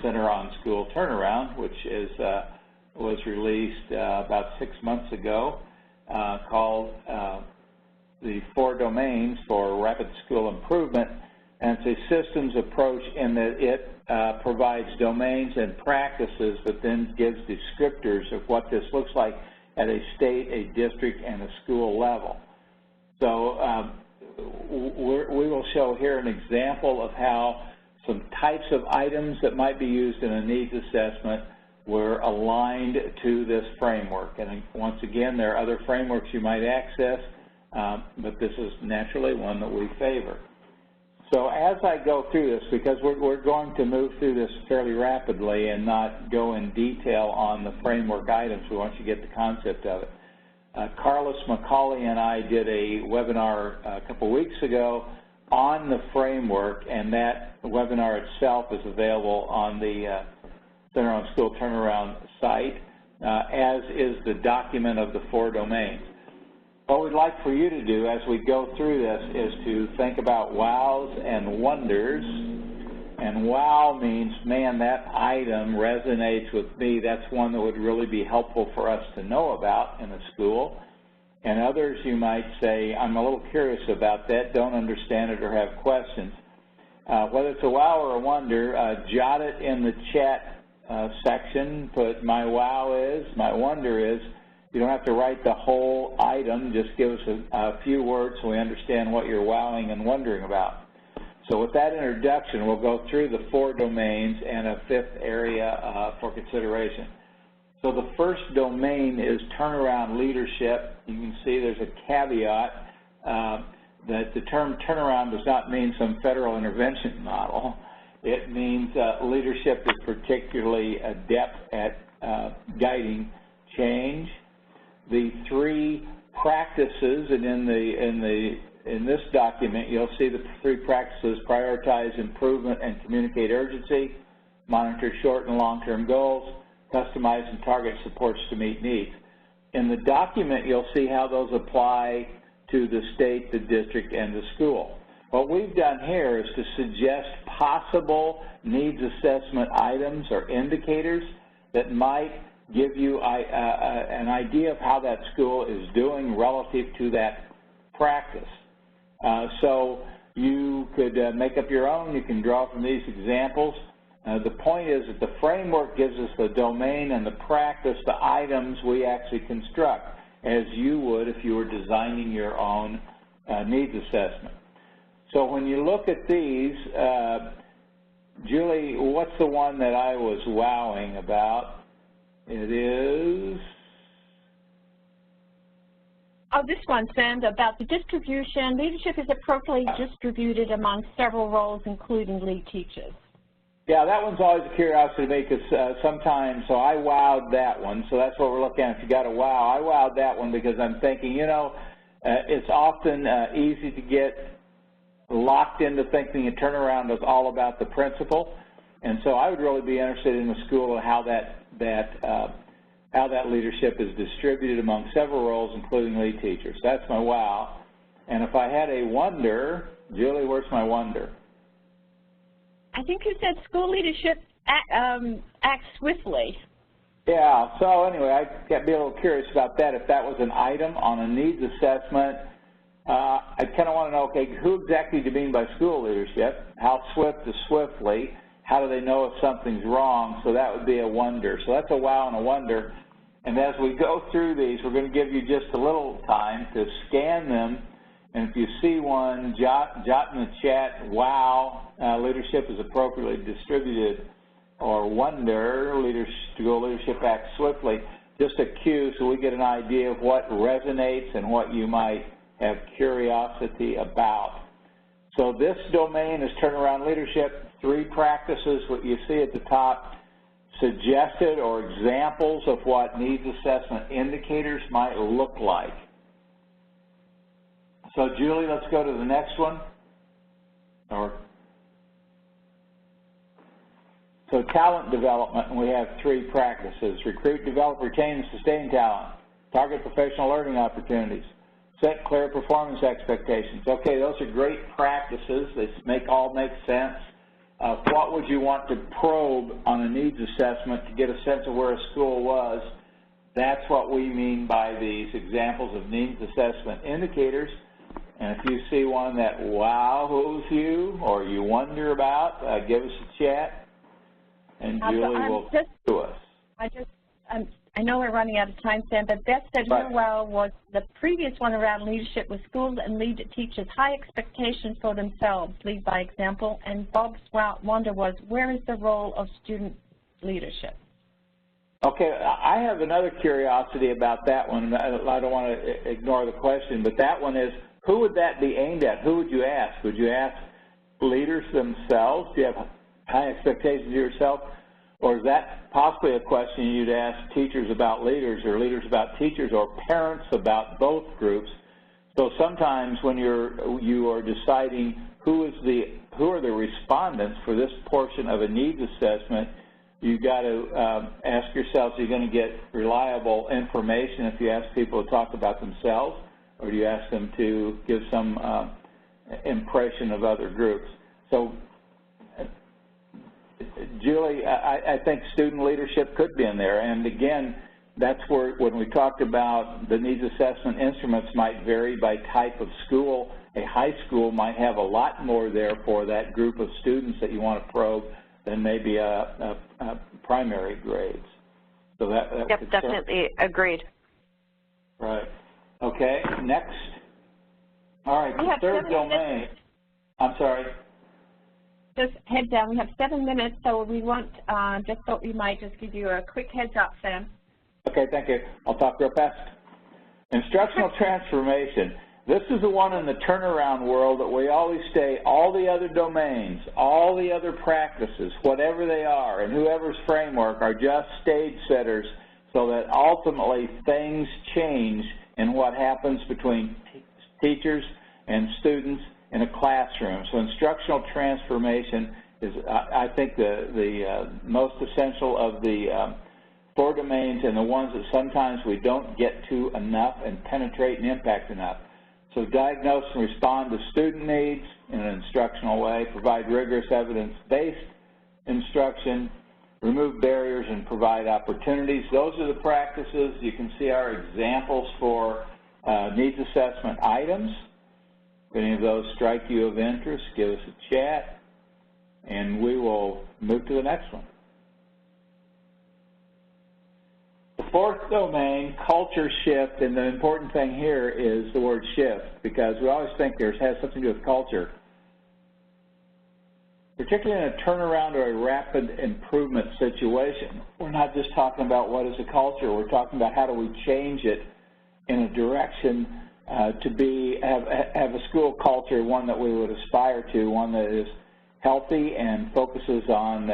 Center on School Turnaround, which was released about 6 months ago, called the 4 Domains for Rapid School Improvement. And it's a systems approach in that it provides domains and practices that then gives descriptors of what this looks like at a state, a district, and a school level. So we will show here an example of how some types of items that might be used in a needs assessment were aligned to this framework. And once again, there are other frameworks you might access, but this is naturally one that we favor. So as I go through this, because we're going to move through this fairly rapidly and not go in detail on the framework items, we want you to get the concept of it. Carlos McCauley and I did a webinar a couple weeks ago on the framework, and that webinar itself is available on the Center on School Turnaround site, as is the document of the 4 domains. What we'd like for you to do as we go through this is to think about wows and wonders. And wow means, man, that item resonates with me. That's one that would really be helpful for us to know about in a school. And others, you might say, I'm a little curious about that, don't understand it, or have questions. Whether it's a wow or a wonder, jot it in the chat section. Put my wow is, my wonder is. You don't have to write the whole item. Just give us a few words so we understand what you're wowing and wondering about. So with that introduction, we'll go through the 4 domains and a 5th area for consideration. So the first domain is turnaround leadership. You can see there's a caveat that the term turnaround does not mean some federal intervention model. It means leadership is particularly adept at guiding change. The 3 practices, and in this document, you'll see the 3 practices: prioritize improvement and communicate urgency, monitor short and long-term goals, customize and target supports to meet needs. In the document, you'll see how those apply to the state, the district, and the school. What we've done here is to suggest possible needs assessment items or indicators that might give you an idea of how that school is doing relative to that practice. So you could make up your own. You can draw from these examples. The point is that the framework gives us the domain and the practice, the items we actually construct, as you would if you were designing your own needs assessment. So when you look at these, Julie, what's the one that I was wowing about? It is... Oh, this one, Sam, about the distribution. Leadership is appropriately distributed among several roles, including lead teachers. Yeah, that one's always a curiosity to me because sometimes, so I wowed that one. So that's what we're looking at. If you got a wow, I wowed that one because I'm thinking, you know, it's often easy to get locked into thinking a turnaround is all about the principal. And so I would really be interested in the school and how that leadership is distributed among several roles, including lead teachers. That's my wow. And if I had a wonder, Julie, where's my wonder? I think you said school leadership acts swiftly. Yeah, so anyway, I got to be a little curious about that. If that was an item on a needs assessment, I kind of want to know, okay, who exactly do you mean by school leadership? How swift is swiftly? How do they know if something's wrong? So that would be a wonder. So that's a wow and a wonder. And as we go through these, we're going to give you just a little time to scan them. And if you see one, jot in the chat, wow, leadership is appropriately distributed, or wonder, leadership acts swiftly. Just a cue so we get an idea of what resonates and what you might have curiosity about. So this domain is turnaround leadership. 3 practices, what you see at the top, suggested or examples of what needs assessment indicators might look like. So Julie, let's go to the next one. So talent development, and we have 3 practices: recruit, develop, retain, and sustain talent, target professional learning opportunities, Set clear performance expectations. Okay, those are great practices. They all make sense. What would you want to probe on a needs assessment to get a sense of where a school was? That's what we mean by these examples of needs assessment indicators. And if you see one that wows you or you wonder about, give us a chat, and Julie will talk to us. I know we're running out of time, Sam, but Beth said her wow was the previous one around leadership with schools and lead teachers high expectations for themselves, lead by example, and Bob's wonder was where is the role of student leadership? Okay, I have another curiosity about that one. I don't want to ignore the question, but that one is, who would that be aimed at? Who would you ask? Would you ask leaders themselves? Do you have high expectations of yourself? Or is that possibly a question you'd ask teachers about leaders or leaders about teachers or parents about both groups? So sometimes when you are deciding who are the respondents for this portion of a needs assessment, you've got to ask yourselves, are you going to get reliable information if you ask people to talk about themselves, or do you ask them to give some impression of other groups? So, Julie, I think student leadership could be in there. And again, that's where, when we talked about the needs assessment instruments might vary by type of school. A high school might have a lot more there for that group of students that you want to probe than maybe a primary grades. So that yep, definitely agreed. Right. Okay, next. All right, the third domain. I'm sorry. Just head down. We have 7 minutes, so we want, just thought we might just give you a quick heads up, Sam. Okay, thank you. I'll talk real fast. Instructional transformation. This is the one in the turnaround world that we always say all the other domains, all the other practices, whatever they are, and whoever's framework are just stage setters so that ultimately things change in what happens between teachers and students in a classroom. So instructional transformation is, I think, the most essential of the 4 domains and the ones that sometimes we don't get to enough and penetrate and impact enough. So diagnose and respond to student needs in an instructional way, provide rigorous evidence-based instruction, remove barriers and provide opportunities. Those are the practices. You can see our examples for needs assessment items. If any of those strike you of interest, give us a chat, and we will move to the next one. The 4th domain, culture shift, and the important thing here is the word shift, because we always think it has something to do with culture. Particularly in a turnaround or a rapid improvement situation, we're not just talking about what is a culture, we're talking about how do we change it in a direction to have a school culture, one that we would aspire to, one that is healthy and focuses on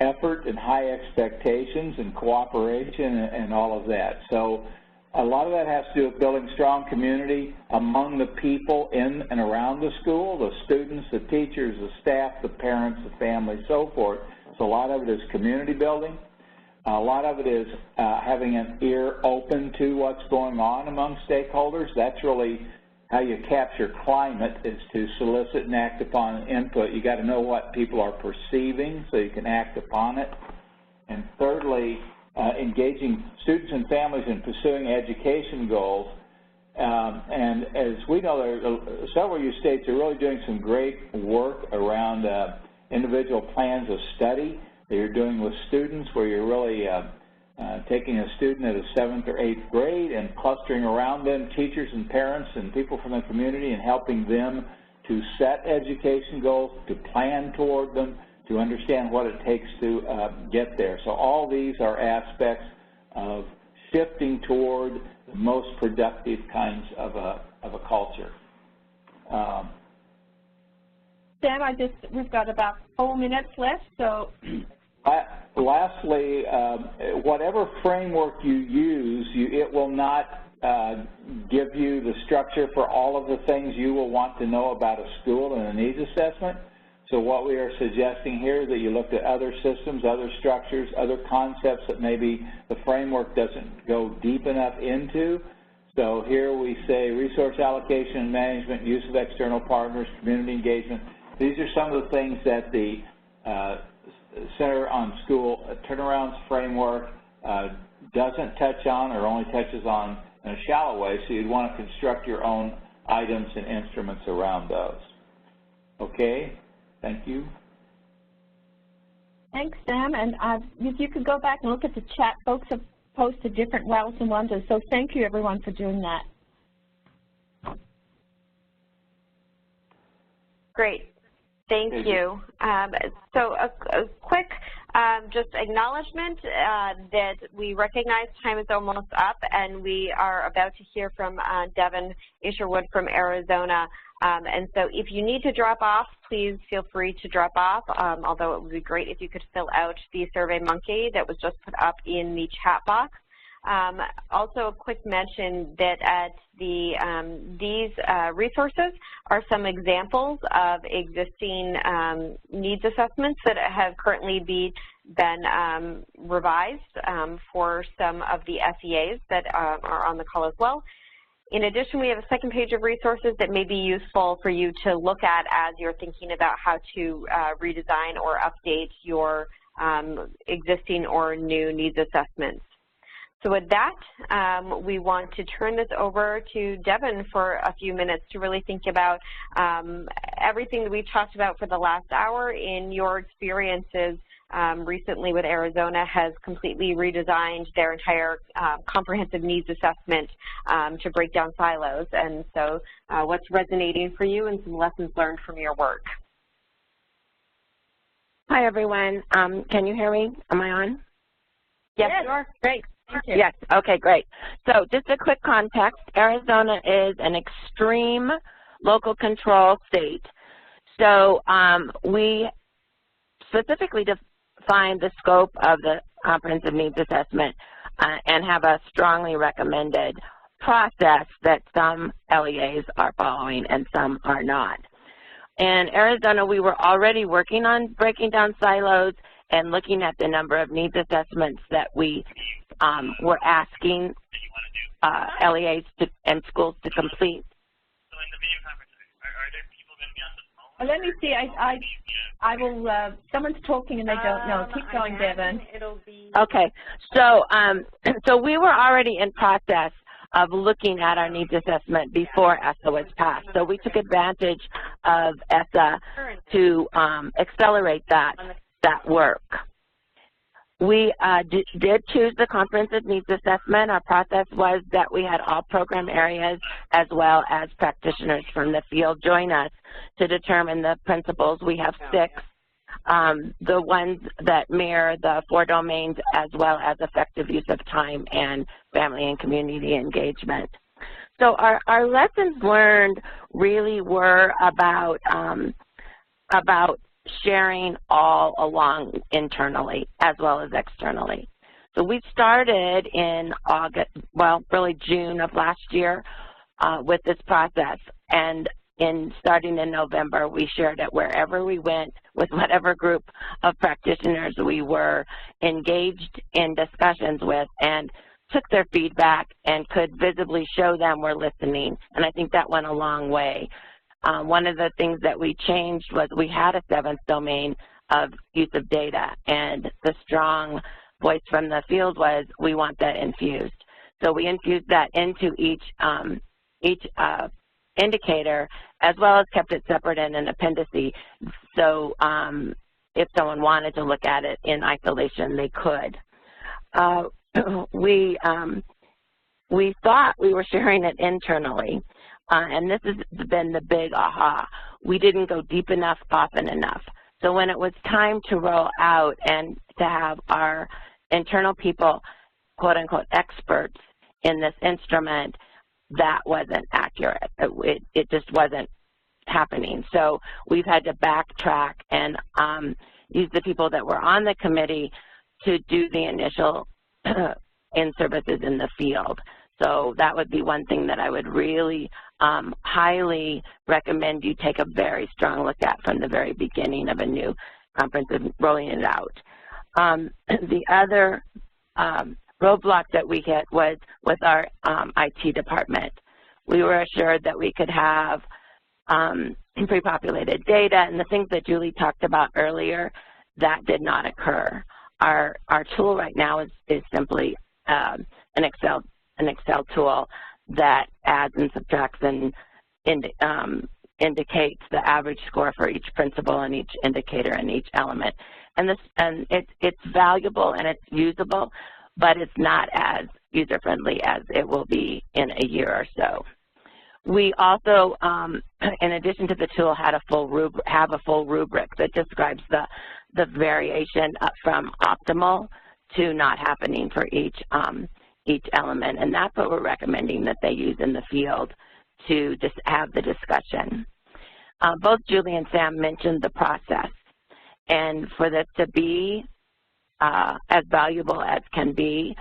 effort and high expectations and cooperation and all of that. So a lot of that has to do with building strong community among the people in and around the school, the students, the teachers, the staff, the parents, the families, so forth. So a lot of it is community building. A lot of it is having an ear open to what's going on among stakeholders. That's really how you capture climate, is to solicit and act upon input. You got to know what people are perceiving so you can act upon it. And thirdly, engaging students and families in pursuing education goals. And as we know, there are several of your states are really doing some great work around individual plans of study that you're doing with students, where you're really taking a student at a 7th or 8th grade and clustering around them teachers and parents and people from the community and helping them to set education goals, to plan toward them, to understand what it takes to get there. So all these are aspects of shifting toward the most productive kinds of a culture. Sam, we've got about 4 minutes left, so. Lastly, whatever framework you use, it will not give you the structure for all of the things you will want to know about a school in a needs assessment. So what we are suggesting here is that you look at other systems, other structures, other concepts that maybe the framework doesn't go deep enough into. So here we say resource allocation and management, use of external partners, community engagement. These are some of the things that the Center on School Turnarounds framework doesn't touch on or only touches on in a shallow way, so you'd want to construct your own items and instruments around those. Okay, thank you. Thanks, Sam. And if you could go back and look at the chat, folks have posted different wows and wonders, so thank you, everyone, for doing that. Great. Thank you. So a quick just acknowledgement that we recognize time is almost up, and we are about to hear from Devin Isherwood from Arizona. And so if you need to drop off, please feel free to drop off, although it would be great if you could fill out the SurveyMonkey that was just put up in the chat box. Also a quick mention that at these resources are some examples of existing needs assessments that have currently been revised for some of the SEAs that are on the call as well. In addition, we have a second page of resources that may be useful for you to look at as you're thinking about how to redesign or update your existing or new needs assessments. So with that, we want to turn this over to Devin for a few minutes to really think about everything that we've talked about for the last hour in your experiences recently with Arizona has completely redesigned their entire comprehensive needs assessment to break down silos. And so what's resonating for you and some lessons learned from your work. Hi, everyone. Can you hear me? Am I on? Yes, you are. Great. Yes, okay, great. So just a quick context, Arizona is an extreme local control state. So we specifically define the scope of the comprehensive needs assessment and have a strongly recommended process that some LEAs are following and some are not. In Arizona, we were already working on breaking down silos and looking at the number of needs assessments that we were asking LEAs and schools to complete. So in the video conference, are there people going to be on the phone? Let me see. I will. Someone's talking and they don't know. Keep going, Devin. It'll be okay. So so we were already in process of looking at our needs assessment before ESSA was passed. So we took advantage of ESSA to accelerate that work. We did choose the comprehensive needs assessment. Our process was that we had all program areas as well as practitioners from the field join us to determine the principles. We have 6, the ones that mirror the 4 domains as well as effective use of time and family and community engagement. So our lessons learned really were about sharing all along internally as well as externally. So we started in August, well, really June of last year with this process, and starting in November, we shared it wherever we went with whatever group of practitioners we were engaged in discussions with, and took their feedback and could visibly show them we're listening, and I think that went a long way. One of the things that we changed was we had a 7th domain of use of data, and the strong voice from the field was we want that infused. So we infused that into each indicator, as well as kept it separate in an appendice. So if someone wanted to look at it in isolation, they could. We thought we were sharing it internally. And this has been the big aha. We didn't go deep enough, often enough. So when it was time to roll out and to have our internal people, quote unquote, experts in this instrument, that wasn't accurate. It just wasn't happening. So we've had to backtrack and use the people that were on the committee to do the initial in-services in the field. So that would be one thing that I would really highly recommend you take a very strong look at from the very beginning of a new conference and rolling it out. The other roadblock that we hit was with our IT department. We were assured that we could have pre-populated data and the things that Julie talked about earlier. That did not occur. Our tool right now is simply an Excel tool that adds and subtracts and indicates the average score for each principal and each indicator and each element. And it's valuable and it's usable, but it's not as user-friendly as it will be in a year or so. We also, in addition to the tool, have a full rubric that describes the variation from optimal to not happening for each element, and that's what we're recommending that they use in the field to just have the discussion. Both Julie and Sam mentioned the process, and for this to be as valuable as can be,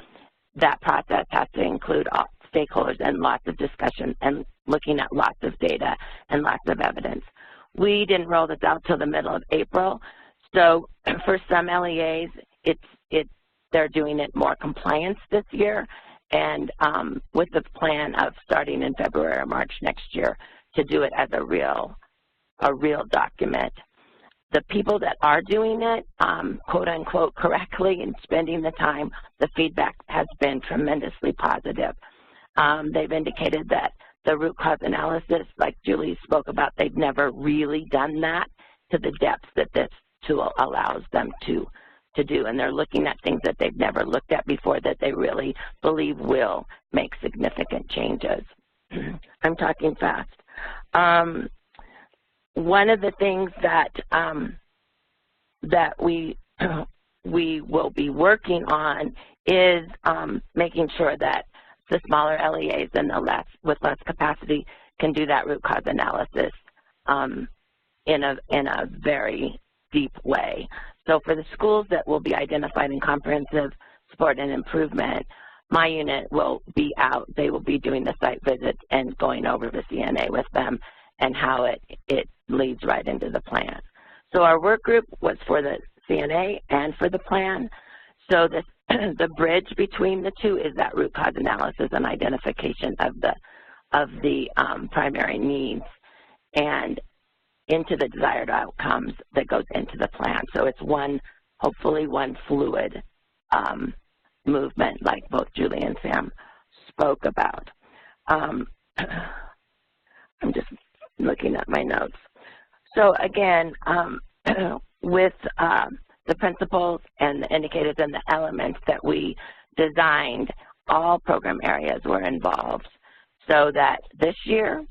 that process has to include all stakeholders and lots of discussion and looking at lots of data and lots of evidence. We didn't roll this out till the middle of April, so for some LEAs, they're doing it more compliance this year, and with the plan of starting in February or March next year to do it as a real document. The people that are doing it, quote unquote, correctly and spending the time, the feedback has been tremendously positive. They've indicated that the root cause analysis, like Julie spoke about, they've never really done that to the depth that this tool allows them to do. And they're looking at things that they've never looked at before that they really believe will make significant changes. I'm talking fast. One of the things that that we will be working on is making sure that the smaller LEAs and with less capacity can do that root cause analysis in a very deep way. So for the schools that will be identified in comprehensive support and improvement, my unit will be out. They will be doing the site visits and going over the CNA with them and how it leads right into the plan. So our work group was for the CNA and for the plan. So the bridge between the two is that root cause analysis and identification of the primary needs and into the desired outcomes that goes into the plan. So it's hopefully one fluid movement like both Julie and Sam spoke about. I'm just looking at my notes. So again, with the principles and the indicators and the elements that we designed, all program areas were involved, so that this year,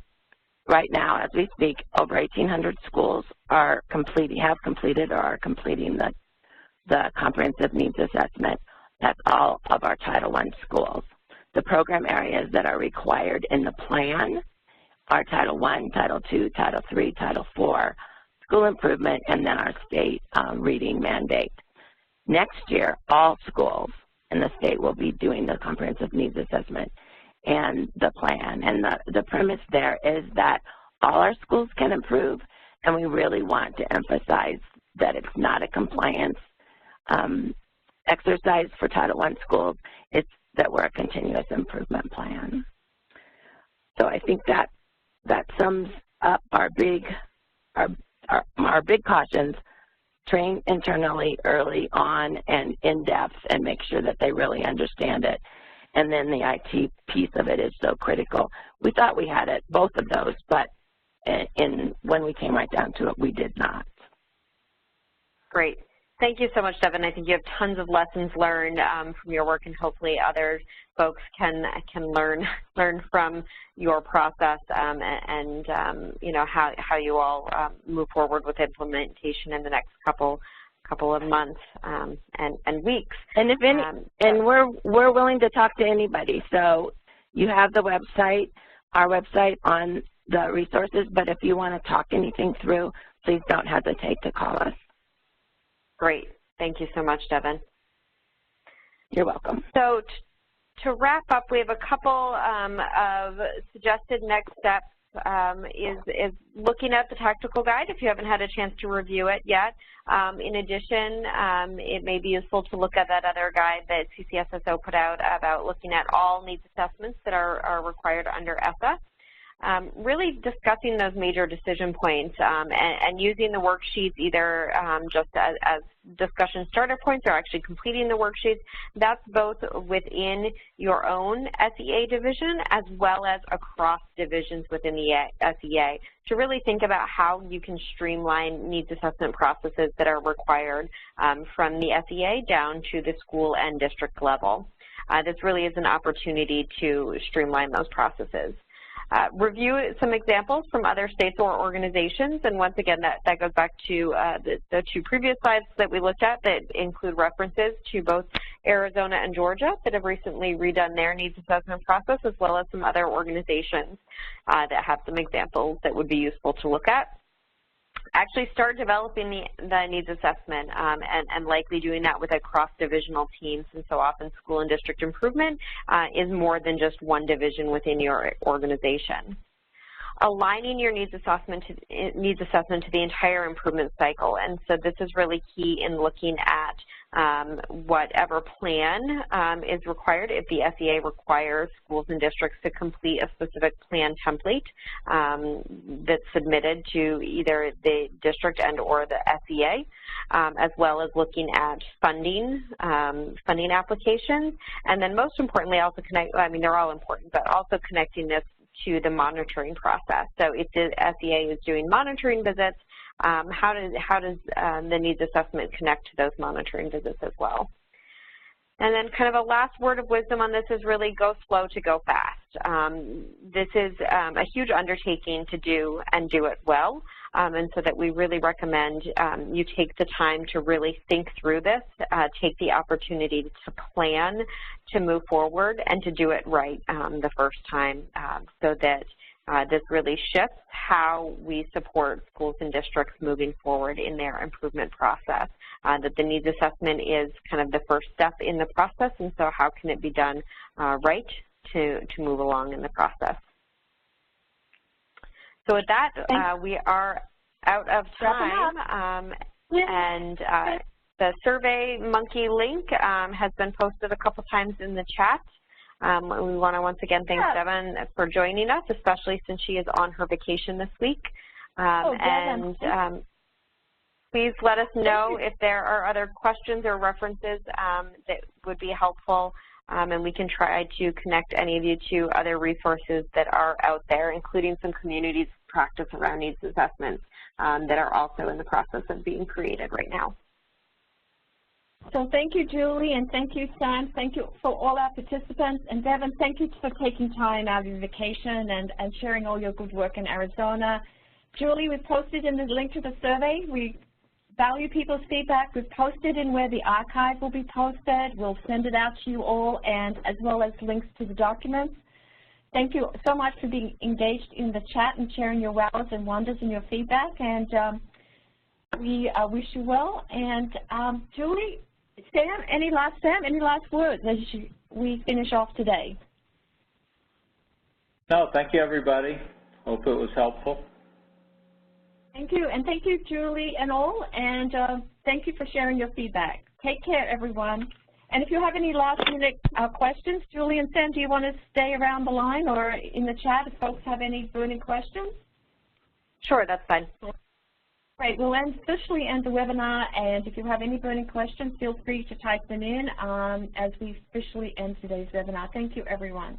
right now, as we speak, over 1,800 schools have completed or are completing the comprehensive needs assessment. That's all of our Title I schools. The program areas that are required in the plan are Title I, Title II, Title III, Title IV, school improvement, and then our state reading mandate. Next year, all schools in the state will be doing the comprehensive needs assessment and the plan. And the premise there is that all our schools can improve, and we really want to emphasize that it's not a compliance exercise for Title I schools. It's that we're a continuous improvement plan. So I think that sums up our big cautions: train internally early on and in depth and make sure that they really understand it. And then the IT piece of it is so critical. We thought we had it, both of those, but when we came right down to it, we did not. Great. Thank you so much, Devin. I think you have tons of lessons learned from your work, and hopefully other folks can learn from your process and you know, how you all move forward with implementation in the next couple of months and weeks. And if any, and we're willing to talk to anybody. So you have the website, our website, on the resources. But if you want to talk anything through, please don't hesitate to call us. Great. Thank you so much, Devin. You're welcome. So to wrap up, we have a couple of suggested next steps is looking at the tactical guide if you haven't had a chance to review it yet. In addition, it may be useful to look at that other guide that CCSSO put out about looking at all needs assessments that are required under ESSA. Really discussing those major decision points and using the worksheets either just as discussion starter points or actually completing the worksheets. That's both within your own SEA division as well as across divisions within the SEA to really think about how you can streamline needs assessment processes that are required from the SEA down to the school and district level. This really is an opportunity to streamline those processes. Review some examples from other states or organizations, and once again, that goes back to the two previous slides that we looked at that include references to both Arizona and Georgia that have recently redone their needs assessment process, as well as some other organizations that have some examples that would be useful to look at. Actually start developing the needs assessment and likely doing that with a cross-divisional team, since so often school and district improvement is more than just one division within your organization. Aligning your needs assessment to the entire improvement cycle, and so this is really key in looking at whatever plan is required. If the SEA requires schools and districts to complete a specific plan template that's submitted to either the district and or the SEA, as well as looking at funding applications, and then most importantly also they're all important, but also connecting this to the monitoring process. So if the SEA is doing monitoring visits, how does the needs assessment connect to those monitoring visits as well? And then kind of a last word of wisdom on this is really go slow to go fast. This is a huge undertaking to do and do it well, and so that we really recommend you take the time to really think through this, take the opportunity to plan, to move forward, and to do it right the first time, so that this really shifts how we support schools and districts moving forward in their improvement process. That the needs assessment is kind of the first step in the process, and so how can it be done right to move along in the process. So with that, we are out of time, and the Survey Monkey link has been posted a couple times in the chat. We want to once again thank Devin for joining us, especially since she is on her vacation this week. And please let us know if there are other questions or references that would be helpful, and we can try to connect any of you to other resources that are out there, including some communities practice around needs assessments that are also in the process of being created right now. So thank you, Julie, and thank you, Sam. Thank you for all our participants. And Devin, thank you for taking time out of your vacation and sharing all your good work in Arizona. Julie, we posted in the link to the survey. We value people's feedback. We've posted in where the archive will be posted. We'll send it out to you all, and as well as links to the documents. Thank you so much for being engaged in the chat and sharing your wows and wonders and your feedback. And we wish you well. And Julie, Sam, any last words as we finish off today? No, thank you, everybody. Hope it was helpful. Thank you, and thank you, Julie and all, and thank you for sharing your feedback. Take care, everyone. And if you have any last-minute questions, Julie and Sam, do you want to stay around the line or in the chat if folks have any burning questions? Sure, that's fine. Great. We'll officially end the webinar, and if you have any burning questions, feel free to type them in as we officially end today's webinar. Thank you, everyone.